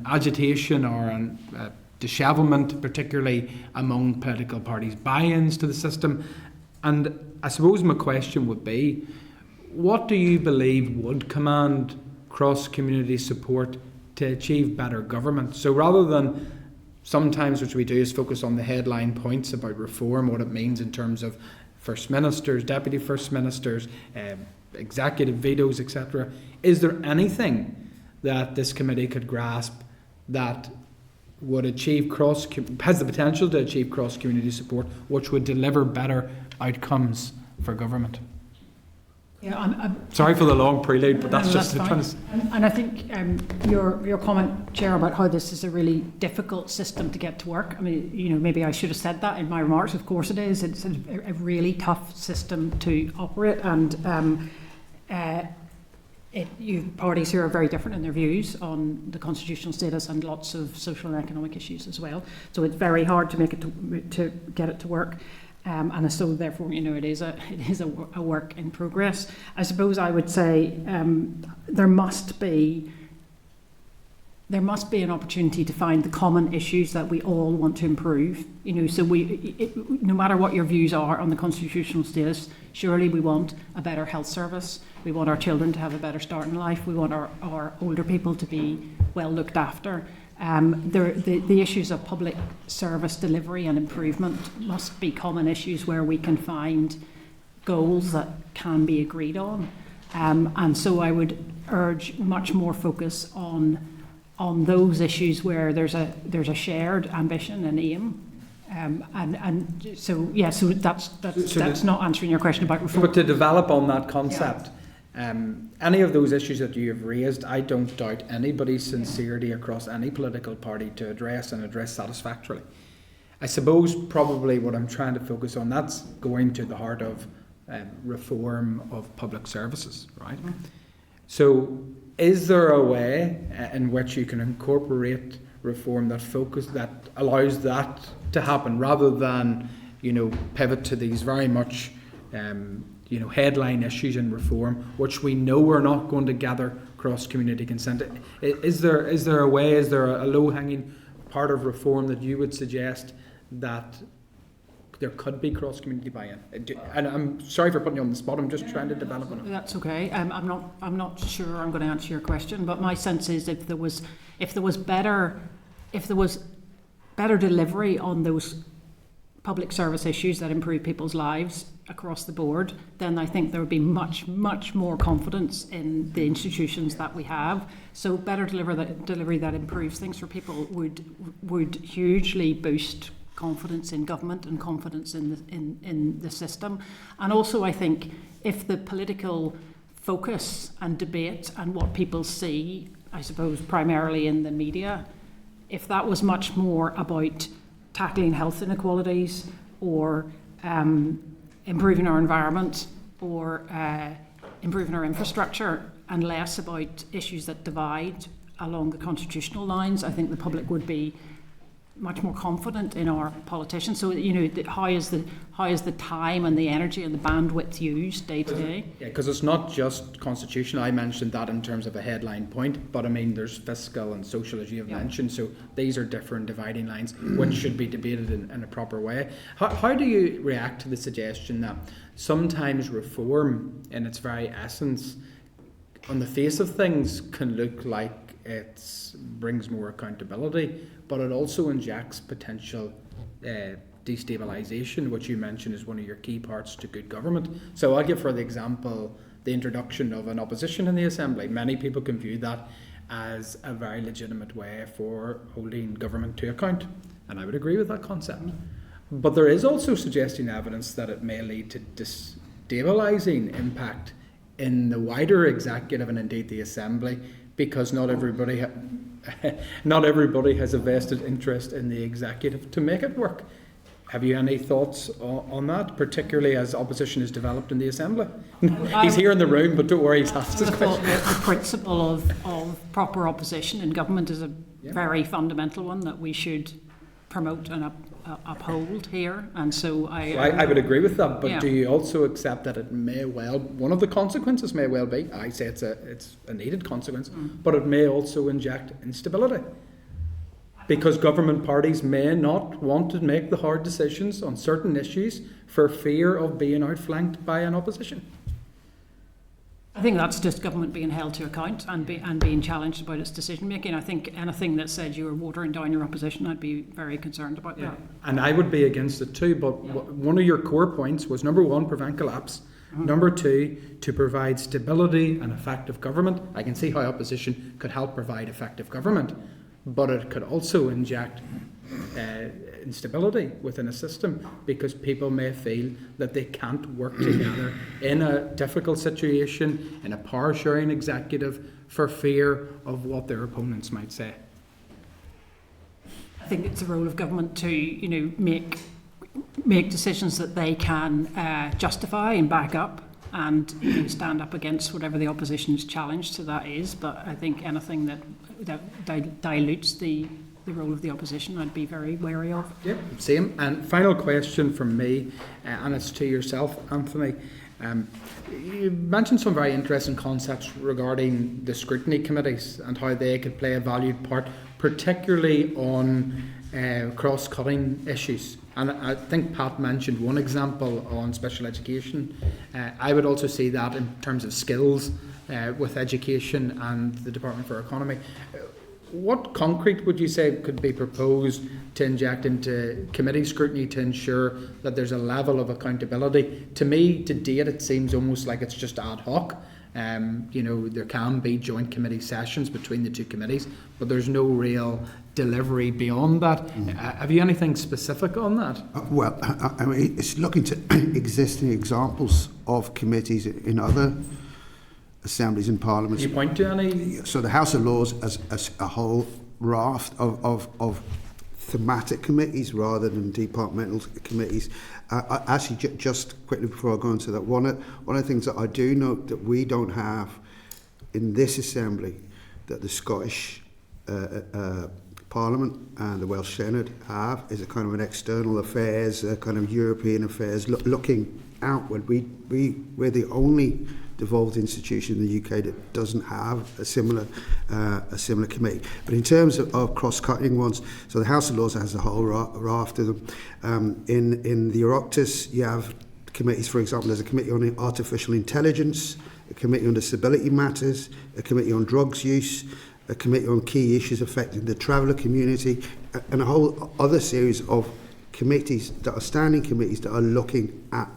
agitation or a dishevelment, particularly among political parties' buy-ins to the system. And I suppose my question would be, what do you believe would command cross-community support to achieve better government? So rather than sometimes, which we do, is focus on the headline points about reform, what it means in terms of first ministers, deputy first ministers, executive vetoes, etc. Is there anything that this committee could grasp that would has the potential to achieve cross-community support, which would deliver better outcomes for government? Yeah, I'm sorry for the long prelude, but that's just fine. And I think your comment, Chair, about how this is a really difficult system to get to work. I mean, maybe I should have said that in my remarks. Of course it is. It's a really tough system to operate, and you have parties who are very different in their views on the constitutional status and lots of social and economic issues as well. So it's very hard to make it to get it to work. And so therefore, it is a work in progress. I suppose I would say there must be there must be an opportunity to find the common issues that we all want to improve. So no matter what your views are on the constitutional status, surely we want a better health service. We want our children to have a better start in life. We want our older people to be well looked after. The issues of public service delivery and improvement must be common issues where we can find goals that can be agreed on. And so I would urge much more focus on those issues where there's a shared ambition and aim. So that's not answering your question about reform. But to develop on that concept, any of those issues that you have raised, I don't doubt anybody's sincerity across any political party to address satisfactorily. I suppose probably what I'm trying to focus on, that's going to the heart of reform of public services, right? Mm-hmm. So is there a way in which you can incorporate reform that allows that to happen, rather than pivot to these very much headline issues in reform, which we know are not going to gather cross-community consent? Is there a way? Is there a low-hanging part of reform that you would suggest that there could be cross-community buy-in? And I'm sorry for putting you on the spot. I'm just trying to develop on it. That's okay. I'm not sure I'm going to answer your question, but my sense is if there was better delivery on those public service issues that improve people's lives across the board, then I think there would be much more confidence in the institutions that we have. So better delivery that improves things for people would hugely boost confidence in government and confidence in the system. And also I think if the political focus and debate and what people see, I suppose primarily in the media, if that was much more about tackling health inequalities or improving our environment or improving our infrastructure, and less about issues that divide along the constitutional lines, I think the public would be much more confident in our politicians. So how is the time and the energy and the bandwidth used day to day? Yeah, because it's not just constitutional. I mentioned that in terms of a headline point, but I mean there's fiscal and social, as you have mentioned. So these are different dividing lines which should be debated in a proper way. How do you react to the suggestion that sometimes reform in its very essence, on the face of things, can look like it brings more accountability, but it also injects potential destabilisation, which you mentioned is one of your key parts to good government? So I'll give, for the example, the introduction of an opposition in the Assembly. Many people can view that as a very legitimate way for holding government to account, and I would agree with that concept. But there is also suggesting evidence that it may lead to destabilising impact in the wider executive and indeed the Assembly, because not everybody has a vested interest in the executive to make it work. Have you any thoughts on that, particularly as opposition is developed in the Assembly? He's here in the room, but don't worry, he's asked his question. The principle of proper opposition in government is a very fundamental one that we should promote and uphold here, and so I would agree with that. But do you also accept that it may well, one of the consequences may well be, I say it's a needed consequence, but it may also inject instability, because government parties may not want to make the hard decisions on certain issues for fear of being outflanked by an opposition? I think that's just government being held to account and being challenged about its decision making. I think anything that said you were watering down your opposition, I'd be very concerned about that. And I would be against it too, but one of your core points was, number one, prevent collapse. Number two, to provide stability and effective government. I can see how opposition could help provide effective government, but it could also inject instability within a system, because people may feel that they can't work together in a difficult situation, in a power-sharing executive, for fear of what their opponents might say. I think it's the role of government to make decisions that they can justify and back up, and stand up against whatever the opposition's challenge to that is. But I think anything that dilutes the role of the opposition, I'd be very wary of. Yep, same. And final question from me, and it's to yourself, Anthony. You mentioned some very interesting concepts regarding the scrutiny committees and how they could play a valued part, particularly on cross-cutting issues. And I think Pat mentioned one example on special education. I would also see that in terms of skills with education and the Department for Economy. What concrete would you say could be proposed to inject into committee scrutiny to ensure that there's a level of accountability? To me, to date, it seems almost like it's just ad hoc. There can be joint committee sessions between the two committees, but there's no real delivery beyond that. Have you anything specific on that? I mean, it's looking to existing examples of committees in other assemblies and parliaments. Can you point to any? So the House of Lords as a whole raft of thematic committees rather than departmental committees. Actually, just quickly before I go into that, one of the things that I do note that we don't have in this assembly that the Scottish Parliament and the Welsh Senate have is a kind of an external affairs, a kind of European affairs, looking outward. We're the only devolved institution in the UK that doesn't have a similar committee. But in terms of cross-cutting ones, so the House of Lords has a whole raft of them. In the Oireachtas, you have committees, for example, there's a committee on artificial intelligence, a committee on disability matters, a committee on drugs use, a committee on key issues affecting the traveller community, and a whole other series of committees that are standing committees that are looking at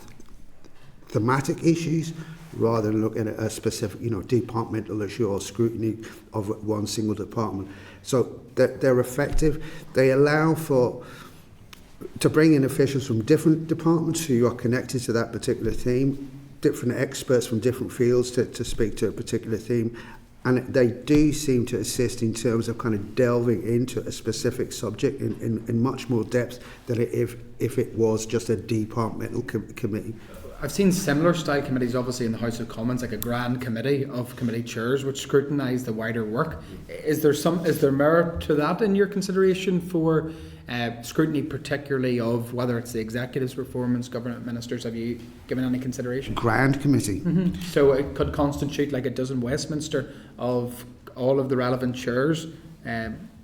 thematic issues rather than looking at a specific, departmental issue or scrutiny of one single department. So they're effective. They allow to bring in officials from different departments who are connected to that particular theme, different experts from different fields to speak to a particular theme. And they do seem to assist in terms of kind of delving into a specific subject in much more depth than if it was just a departmental committee. I've seen similar style committees obviously in the House of Commons, like a grand committee of committee chairs which scrutinise the wider work. Is there merit to that in your consideration for scrutiny, particularly of whether it's the executive's performance, government ministers? Have you given any consideration? Grand committee. Mm-hmm. So it could constitute, like it does in Westminster, of all of the relevant chairs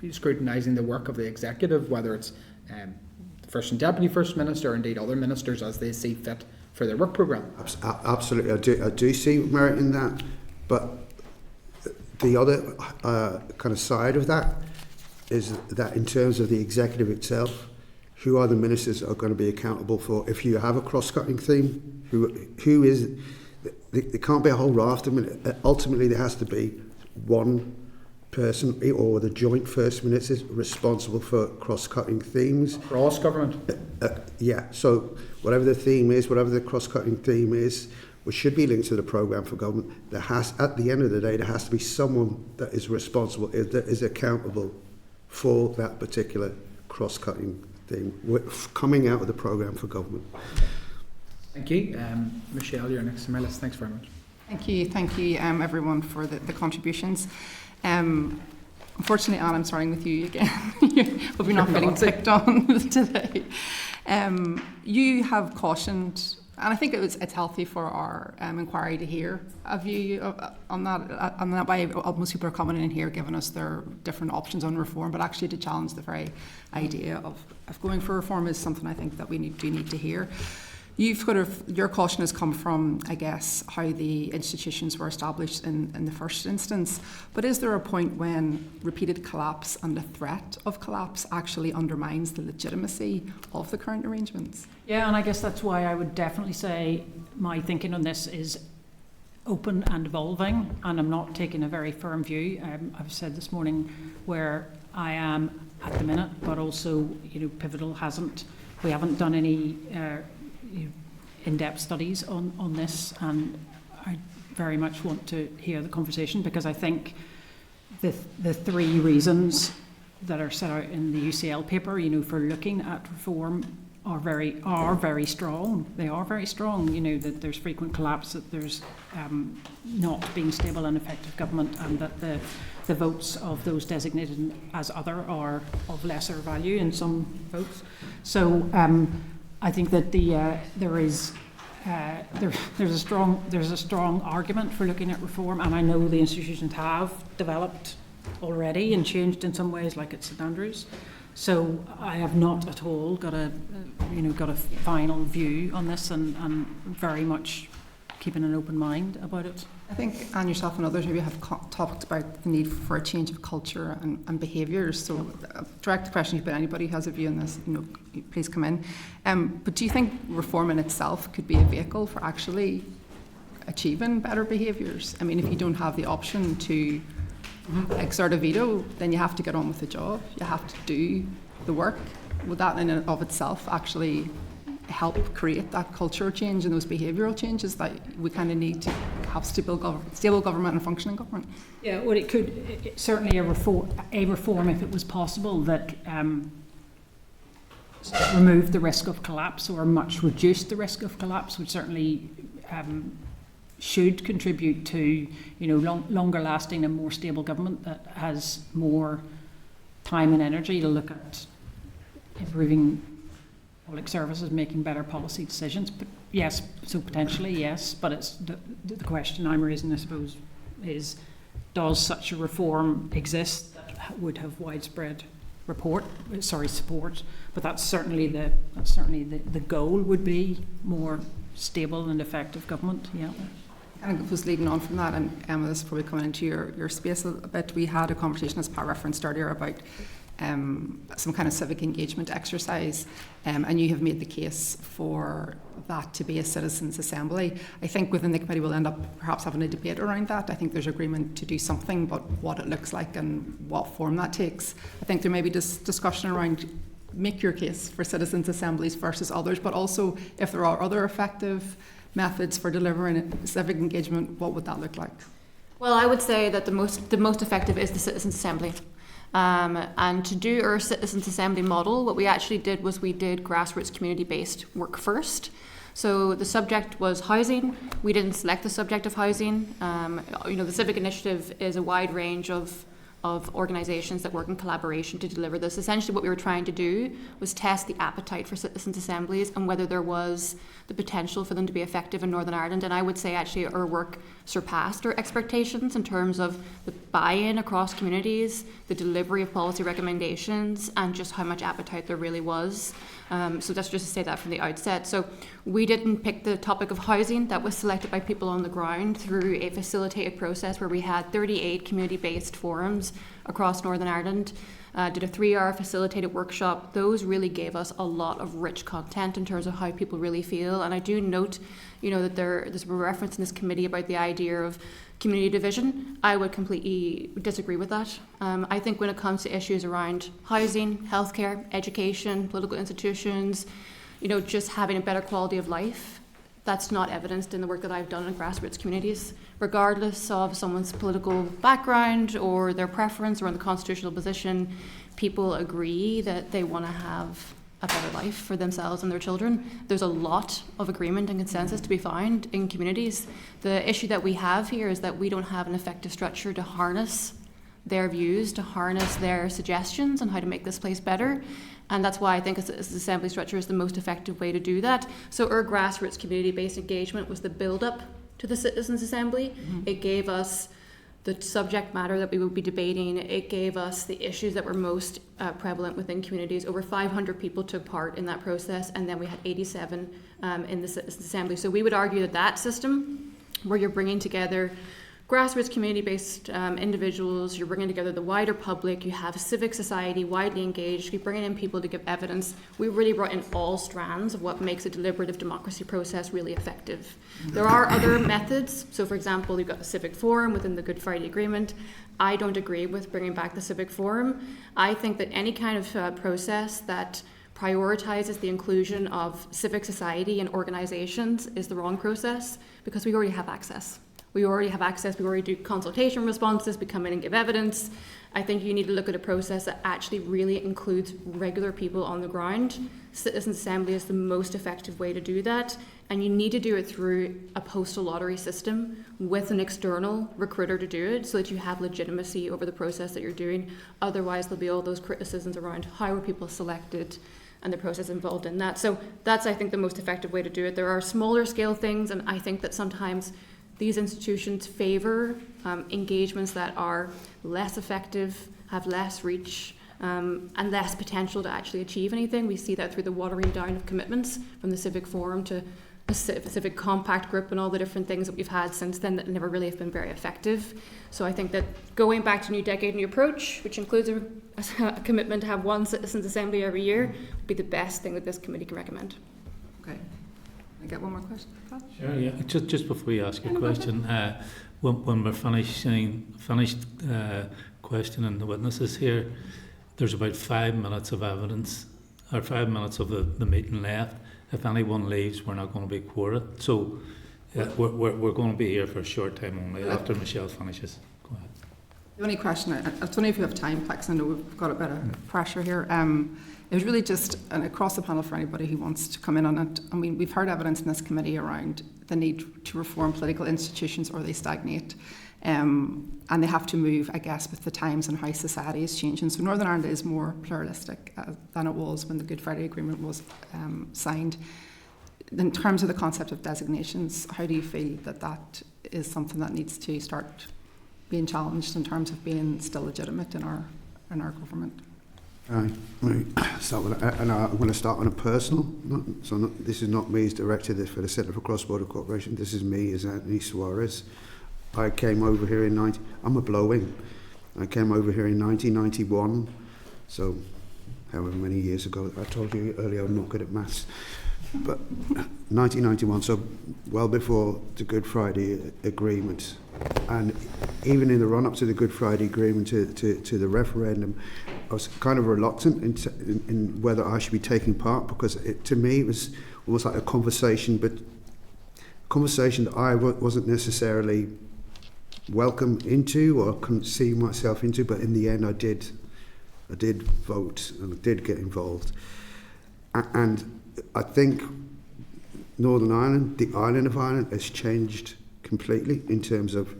scrutinising the work of the executive, whether it's the First and Deputy First Minister or indeed other ministers as they see fit for their work programme. Absolutely, I do see merit in that, but the other kind of side of that is that in terms of the executive itself, who are the ministers that are going to be accountable for if you have a cross-cutting theme? Who is? There can't be a whole raft of them. Ultimately, there has to be one person or the joint first ministers responsible for cross-cutting themes. Cross-government? Yeah, so whatever the theme is, whatever the cross-cutting theme is, which should be linked to the programme for government, at the end of the day, there has to be someone that is responsible, that is accountable for that particular cross-cutting theme coming out of the programme for government. Thank you. Michelle, you're next to my list. Thanks very much. Thank you everyone for the contributions. Unfortunately, Anne, I'm starting with you again. But we're not getting picked on today. You have cautioned, and I think it's healthy for our inquiry to hear a view on that way. Most people are coming in here giving us their different options on reform, but actually to challenge the very idea of going for reform is something I think that we need to hear. Your caution has come from, I guess, how the institutions were established in the first instance. But is there a point when repeated collapse and the threat of collapse actually undermines the legitimacy of the current arrangements? Yeah, and I guess that's why I would definitely say my thinking on this is open and evolving, and I'm not taking a very firm view. I've said this morning where I am at the minute, but also, Pivotal we haven't done any in-depth studies on this, and I very much want to hear the conversation, because I think the three reasons that are set out in the UCL paper, for looking at reform are very strong. They are very strong. That there's frequent collapse, that there's not being stable and effective government, and that the votes of those designated as other are of lesser value in some votes. So I think that there is there's a strong argument for looking at reform, and I know the institutions have developed already and changed in some ways, like at St Andrews. So I have not at all got a final view on this, and very much keeping an open mind about it. I think Anne, yourself and others maybe have talked about the need for a change of culture and behaviours. So direct question if anybody has a view on this, please come in. But do you think reform in itself could be a vehicle for actually achieving better behaviours? I mean, if you don't have the option to exert a veto, then you have to get on with the job. You have to do the work. Would that in and of itself actually help create that culture change and those behavioural changes that we kind of need to have stable government and functioning government? Yeah, well, it could certainly a reform if it was possible that removed the risk of collapse or much reduced the risk of collapse would certainly should contribute to longer lasting and more stable government that has more time and energy to look at improving public services, making better policy decisions. But yes, so potentially yes, but it's the question I'm raising, I suppose, is does such a reform exist that would have widespread support? But that's certainly the goal would be more stable and effective government. Yeah. I was leading on from that, and Emma, this is probably coming into your space a bit. We had a conversation, as Pat referenced earlier, about some kind of civic engagement exercise, and you have made the case for that to be a citizens' assembly. I think within the committee we'll end up perhaps having a debate around that. I think there's agreement to do something, but what it looks like and what form that takes. I think there may be discussion around make your case for citizens' assemblies versus others, but also if there are other effective methods for delivering civic engagement, what would that look like? Well, I would say that the most effective is the citizens' assembly. And to do our citizens' assembly model, what we actually did was we did grassroots community-based work first. So the subject was housing. We didn't select the subject of housing. The Civic Initiative is a wide range of organisations that work in collaboration to deliver this. Essentially what we were trying to do was test the appetite for citizens' assemblies and whether there was the potential for them to be effective in Northern Ireland. And I would say actually our work surpassed our expectations in terms of the buy-in across communities, the delivery of policy recommendations, and just how much appetite there really was. So that's just to say that from the outset. So we didn't pick the topic of housing. That was selected by people on the ground through a facilitated process where we had 38 community-based forums across Northern Ireland. Did a 3-hour facilitated workshop. Those really gave us a lot of rich content in terms of how people really feel. And I do note, that there's a reference in this committee about the idea of community division. I would completely disagree with that. I think when it comes to issues around housing, healthcare, education, political institutions, just having a better quality of life, that's not evidenced in the work that I've done in grassroots communities, regardless of someone's political background or their preference or in the constitutional position. People agree that they want to have a better life for themselves and their children. There's a lot of agreement and consensus to be found in communities. The issue that we have here is that we don't have an effective structure to harness their views, to harness their suggestions on how to make this place better. And that's why I think this assembly structure is the most effective way to do that. So our grassroots community-based engagement was the build-up to the Citizens' Assembly. Mm-hmm. It gave us the subject matter that we would be debating. It gave us the issues that were most prevalent within communities. Over 500 people took part in that process, and then we had 87 in the Citizens' Assembly. So we would argue that system, where you're bringing together grassroots community-based individuals, you're bringing together the wider public, you have civic society widely engaged, you're bringing in people to give evidence. We really brought in all strands of what makes a deliberative democracy process really effective. There are other methods. So for example, you've got the Civic Forum within the Good Friday Agreement. I don't agree with bringing back the Civic Forum. I think that any kind of process that prioritises the inclusion of civic society and organisations is the wrong process, because we already have access. We already do consultation responses, we come in and give evidence. I think you need to look at a process that actually really includes regular people on the ground. Citizens' Assembly is the most effective way to do that, and you need to do it through a postal lottery system with an external recruiter to do it, so that you have legitimacy over the process that you're doing. Otherwise there'll be all those criticisms around how were people selected, and the process involved in that. So that's, I think, the most effective way to do it. There are smaller scale things, and I think that sometimes these institutions favour engagements that are less effective, have less reach, and less potential to actually achieve anything. We see that through the watering down of commitments from the Civic Forum to a Civic Compact Group and all the different things that we've had since then that never really have been very effective. So I think that going back to New Decade, New Approach, which includes a commitment to have one Citizens' Assembly every year, would be the best thing that this committee can recommend. Okay. Can I get one more question? Sure, yeah. Just before you ask your question, when we're finished questioning the witnesses here, there's about 5 minutes of evidence, or 5 minutes of the meeting left. If anyone leaves, we're not going to be quorate. So we're going to be here for a short time only after Michelle finishes. Go ahead. The only question, I don't know if you have time, Plex, I know we've got a bit of pressure here. It was really just across the panel for anybody who wants to come in on it. I mean, we've heard evidence in this committee around the need to reform political institutions or they stagnate. And they have to move, I guess, with the times and how society is changing. So Northern Ireland is more pluralistic than it was when the Good Friday Agreement was signed. In terms of the concept of designations, how do you feel that that is something that needs to start being challenged in terms of being still legitimate in our government? I'm going to start on a personal. This is not me as director for the Centre for Cross-Border Cooperation. This is me as Anthony Soares. I came over here I'm a blow-in. I came over here in 1991, so however many years ago. I told you earlier I'm not good at maths. But 1991, so well before the Good Friday Agreement. And even in the run-up to the Good Friday Agreement, to the referendum, I was kind of reluctant in whether I should be taking part, because to me it was almost like a conversation, but conversation that I wasn't necessarily welcome into or couldn't see myself into, but in the end I did vote and I did get involved. And I think Northern Ireland, the island of Ireland, has changed completely in terms of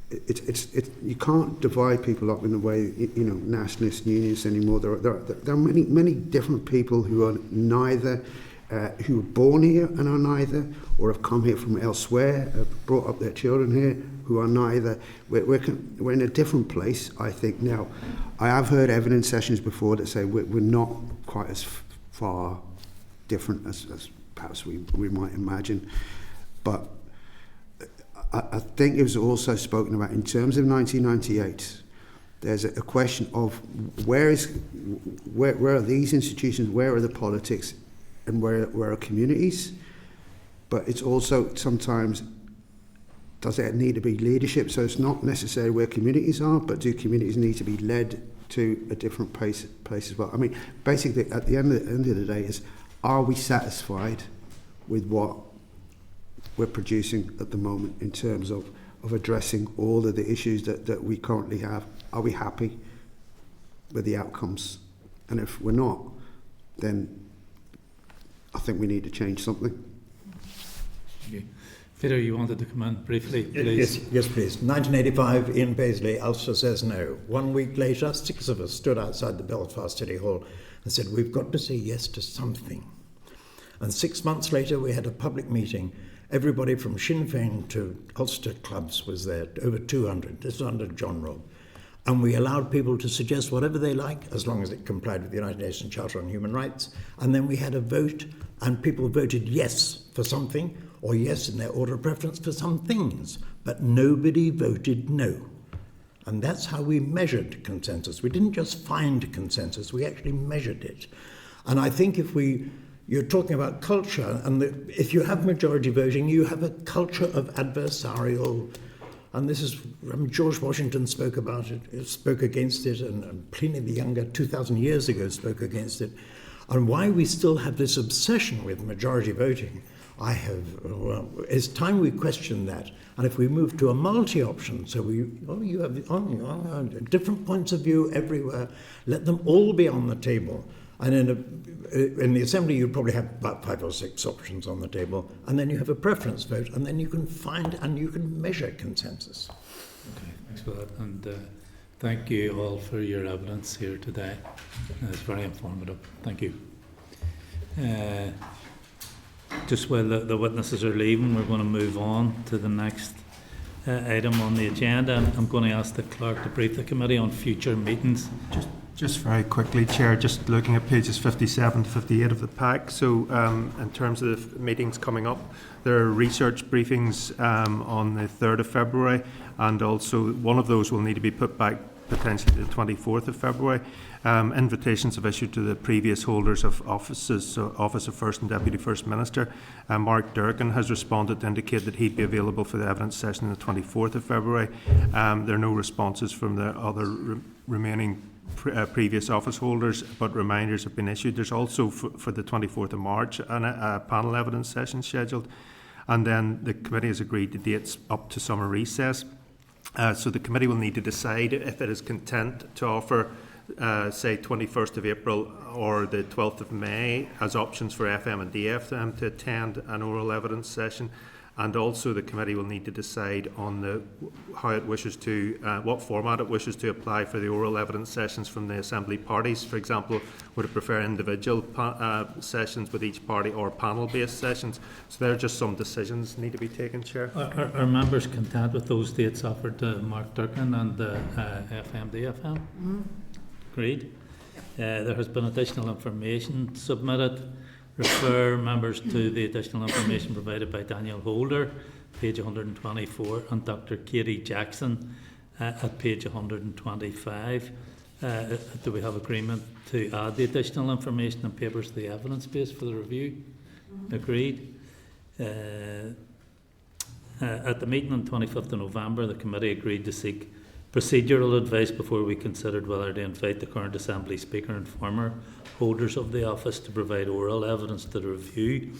you can't divide people up in the way nationalists and unionists anymore. There are many different people who are neither, who were born here and are neither, or have come here from elsewhere, have brought up their children here, who are neither. We're in a different place, I think, now. I have heard evidence sessions before that say we're not quite as far different as perhaps we might imagine. But I think it was also spoken about in terms of 1998. There's a question of where are these institutions, where are the politics, and where are communities? But it's also sometimes, does there need to be leadership? So it's not necessarily where communities are, but do communities need to be led to a different place as well? I mean, basically, at the end of the day is, are we satisfied with what we're producing at the moment in terms of addressing all of the issues that we currently have? Are we happy with the outcomes? And if we're not, then I think we need to change something. Okay. Peter, you wanted to come in briefly, please? Yes, please. 1985, Ian Paisley, Ulster says no. 1 week later, 6 of us stood outside the Belfast City Hall and said, we've got to say yes to something. And 6 months later, we had a public meeting. Everybody from Sinn Féin to Ulster clubs was there, over 200. This was under John Robb. And we allowed people to suggest whatever they like, as long as it complied with the United Nations Charter on Human Rights. And then we had a vote, and people voted yes for something, or yes in their order of preference for some things. But nobody voted no. And that's how we measured consensus. We didn't just find consensus, we actually measured it. And I think you're talking about culture, and if you have majority voting, you have a culture of adversarial. And this is, George Washington spoke about it, spoke against it, and Pliny the Younger 2,000 years ago spoke against it. And why we still have this obsession with majority voting, it's time we question that. And if we move to a multi-option, so you have different points of view everywhere, let them all be on the table. And in the Assembly, you probably have about 5 or 6 options on the table, and then you have a preference vote, and then you can find and you can measure consensus. Okay, thanks for that, and thank you all for your evidence here today. It's very informative. Thank you. Just while the witnesses are leaving, we're going to move on to the next item on the agenda. I'm going to ask the clerk to brief the committee on future meetings. Just very quickly, Chair, just looking at pages 57 to 58 of the pack. So in terms of the meetings coming up, there are research briefings on the 3rd of February, and also one of those will need to be put back potentially the 24th of February. Invitations have issued to the previous holders of offices, so Office of First and Deputy First Minister. Mark Durkin has responded to indicate that he'd be available for the evidence session on the 24th of February. There are no responses from the other remaining previous office holders, but reminders have been issued. There's also for the 24th of March a panel evidence session scheduled, and then the committee has agreed to dates up to summer recess. So the committee will need to decide if it is content to offer say 21st of April or the 12th of May as options for FM and DFM to attend an oral evidence session. And also the committee will need to decide on how it wishes to, what format it wishes to apply for the oral evidence sessions from the Assembly parties. For example, would it prefer individual sessions with each party or panel-based sessions? So there are just some decisions need to be taken, Chair. Are members content with those dates offered to Mark Durkin and the FMDFM? Agreed. There has been additional information submitted. Refer members to the additional information provided by Daniel Holder, page 124, and Dr. Katie Jackson at page 125. Do we have agreement to add the additional information and papers to the evidence base for the review? Agreed. At the meeting on 25th of November, the committee agreed to seek procedural advice before we considered whether to invite the current Assembly Speaker and former holders of the office to provide oral evidence to the review.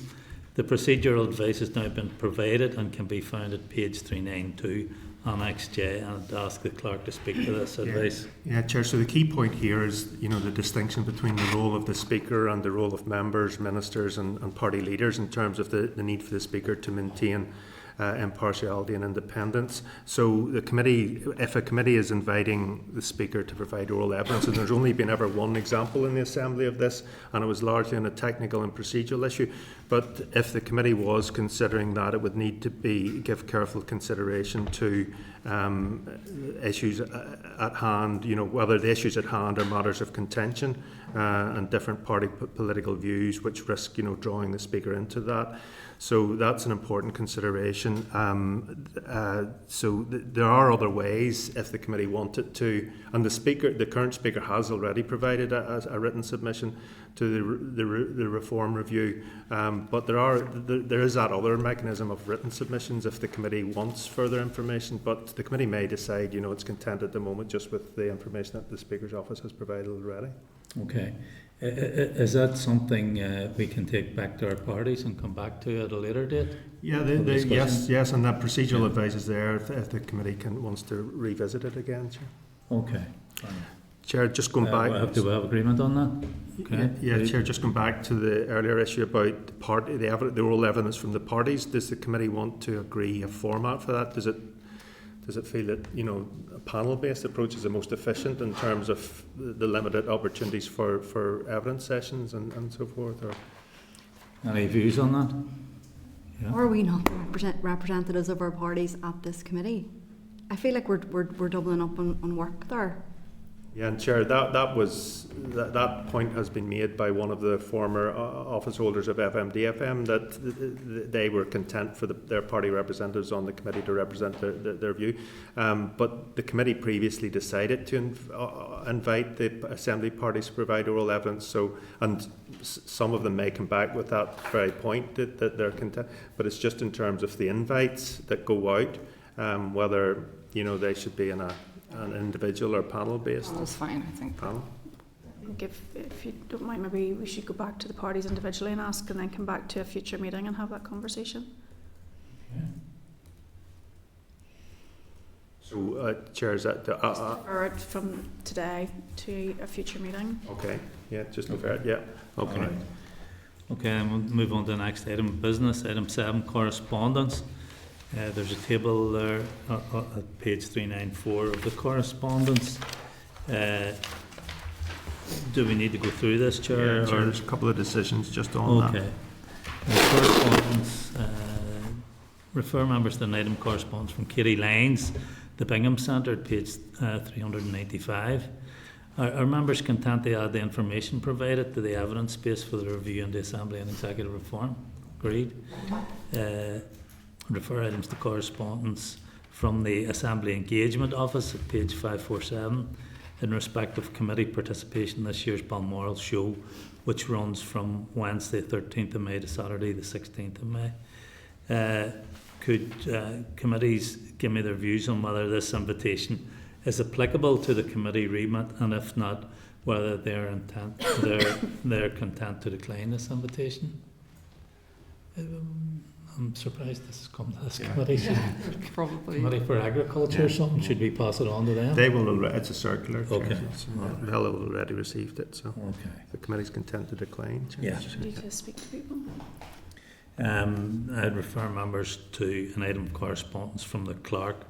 The procedural advice has now been provided and can be found at page 392, Annex J, and I'd ask the clerk to speak to this advice. Yeah, Chair, so the key point here is, the distinction between the role of the Speaker and the role of members, ministers and party leaders in terms of the need for the Speaker to maintain impartiality and independence. So the committee, if a committee is inviting the Speaker to provide oral evidence, and there's only been ever one example in the Assembly of this, and it was largely on a technical and procedural issue, but if the committee was considering that, it would need to give careful consideration to issues at hand, whether the issues at hand are matters of contention and different party political views which risk, drawing the Speaker into that. So that's an important consideration. There are other ways if the committee wanted to, and the current Speaker has already provided a written submission to the reform review, but there is that other mechanism of written submissions if the committee wants further information, but the committee may decide, it's content at the moment just with the information that the Speaker's office has provided already. Okay. Is that something we can take back to our parties and come back to at a later date? Yeah, yes, and that procedural advice is there if the committee wants to revisit it again, Chair. Okay. Chair, just going back. Do we have agreement on that? Okay. Yeah, Chair, just going back to the earlier issue about the oral evidence from the parties. Does the committee want to agree a format for that? Does it feel that a panel-based approach is the most efficient in terms of the limited opportunities for evidence sessions and so forth? Or any views on that? Yeah. Are we not representatives of our parties at this committee? I feel like we're doubling up on work there. Yeah, and Chair, that point has been made by one of the former office holders of FMDFM that they were content for their party representatives on the committee to represent their view. But the committee previously decided to invite the Assembly parties to provide oral evidence. And some of them may come back with that very point that they're content. But it's just in terms of the invites that go out, whether they should be in an individual or panel-based. That's fine, I think. Panel. I think if you don't mind, maybe we should go back to the parties individually and ask, and then come back to a future meeting and have that conversation. Okay. So, Chair, is that defer it from today to a future meeting? Okay. Yeah, just defer it. Yeah. Okay. Right. Okay, and we'll move on to the next item of business. Item 7, correspondence. There's a table there at page 394 of the correspondence. do we need to go through this, Chair? Yeah, there's a couple of decisions just on that. Okay. Correspondence, refer members to an item correspondence from Katie Lyons, the Bingham Centre, at page 395. Are members content to add the information provided to the evidence base for the review in the Assembly and Executive Reform? Agreed. Refer items to correspondence from the Assembly Engagement Office at page 547 in respect of committee participation in this year's Balmoral show, which runs from Wednesday 13th of May to Saturday the 16th of May. Could committees give me their views on whether this invitation is applicable to the committee remit, and if not, whether they're content to decline this invitation? I'm surprised this has come to this committee. Probably. Committee for Agriculture or something, should we pass it on to them? They will. It's a circular. Okay. They'll have already received it, so Okay. the committee's content to decline. Yeah. Need to speak to people. I'd refer members to an item of correspondence from the Clerk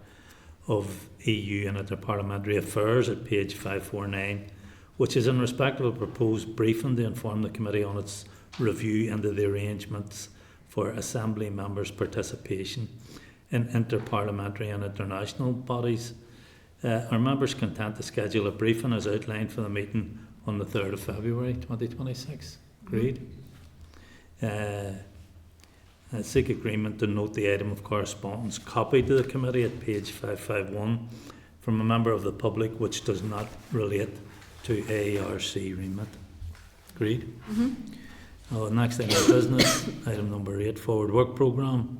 of EU and Interparliamentary Affairs at page 549, which is in respect of a proposed briefing to inform the committee on its review into the arrangements for Assembly members' participation in interparliamentary and international bodies. Are members content to schedule a briefing as outlined for the meeting on the 3rd of February 2026? Agreed. Seek agreement to note the item of correspondence copied to the committee at page 551 from a member of the public which does not relate to ARC remit. Agreed? Next item of business, item number 8, forward work programme.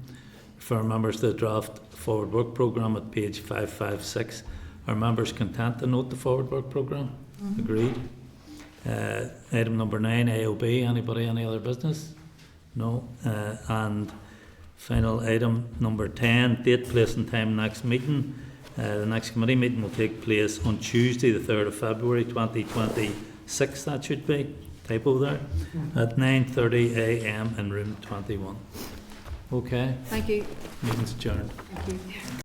Refer members to the draft forward work programme at page 556. Are members content to note the forward work programme? Agreed. Item number 9, AOB. Anybody, any other business? No. And final item number 10, date, place and time next meeting. The next committee meeting will take place on Tuesday the 3rd of February 2026, that should be, typo there, at 9:30 a.m. in room 21. Okay, Thank you. meeting's adjourned. Thank you.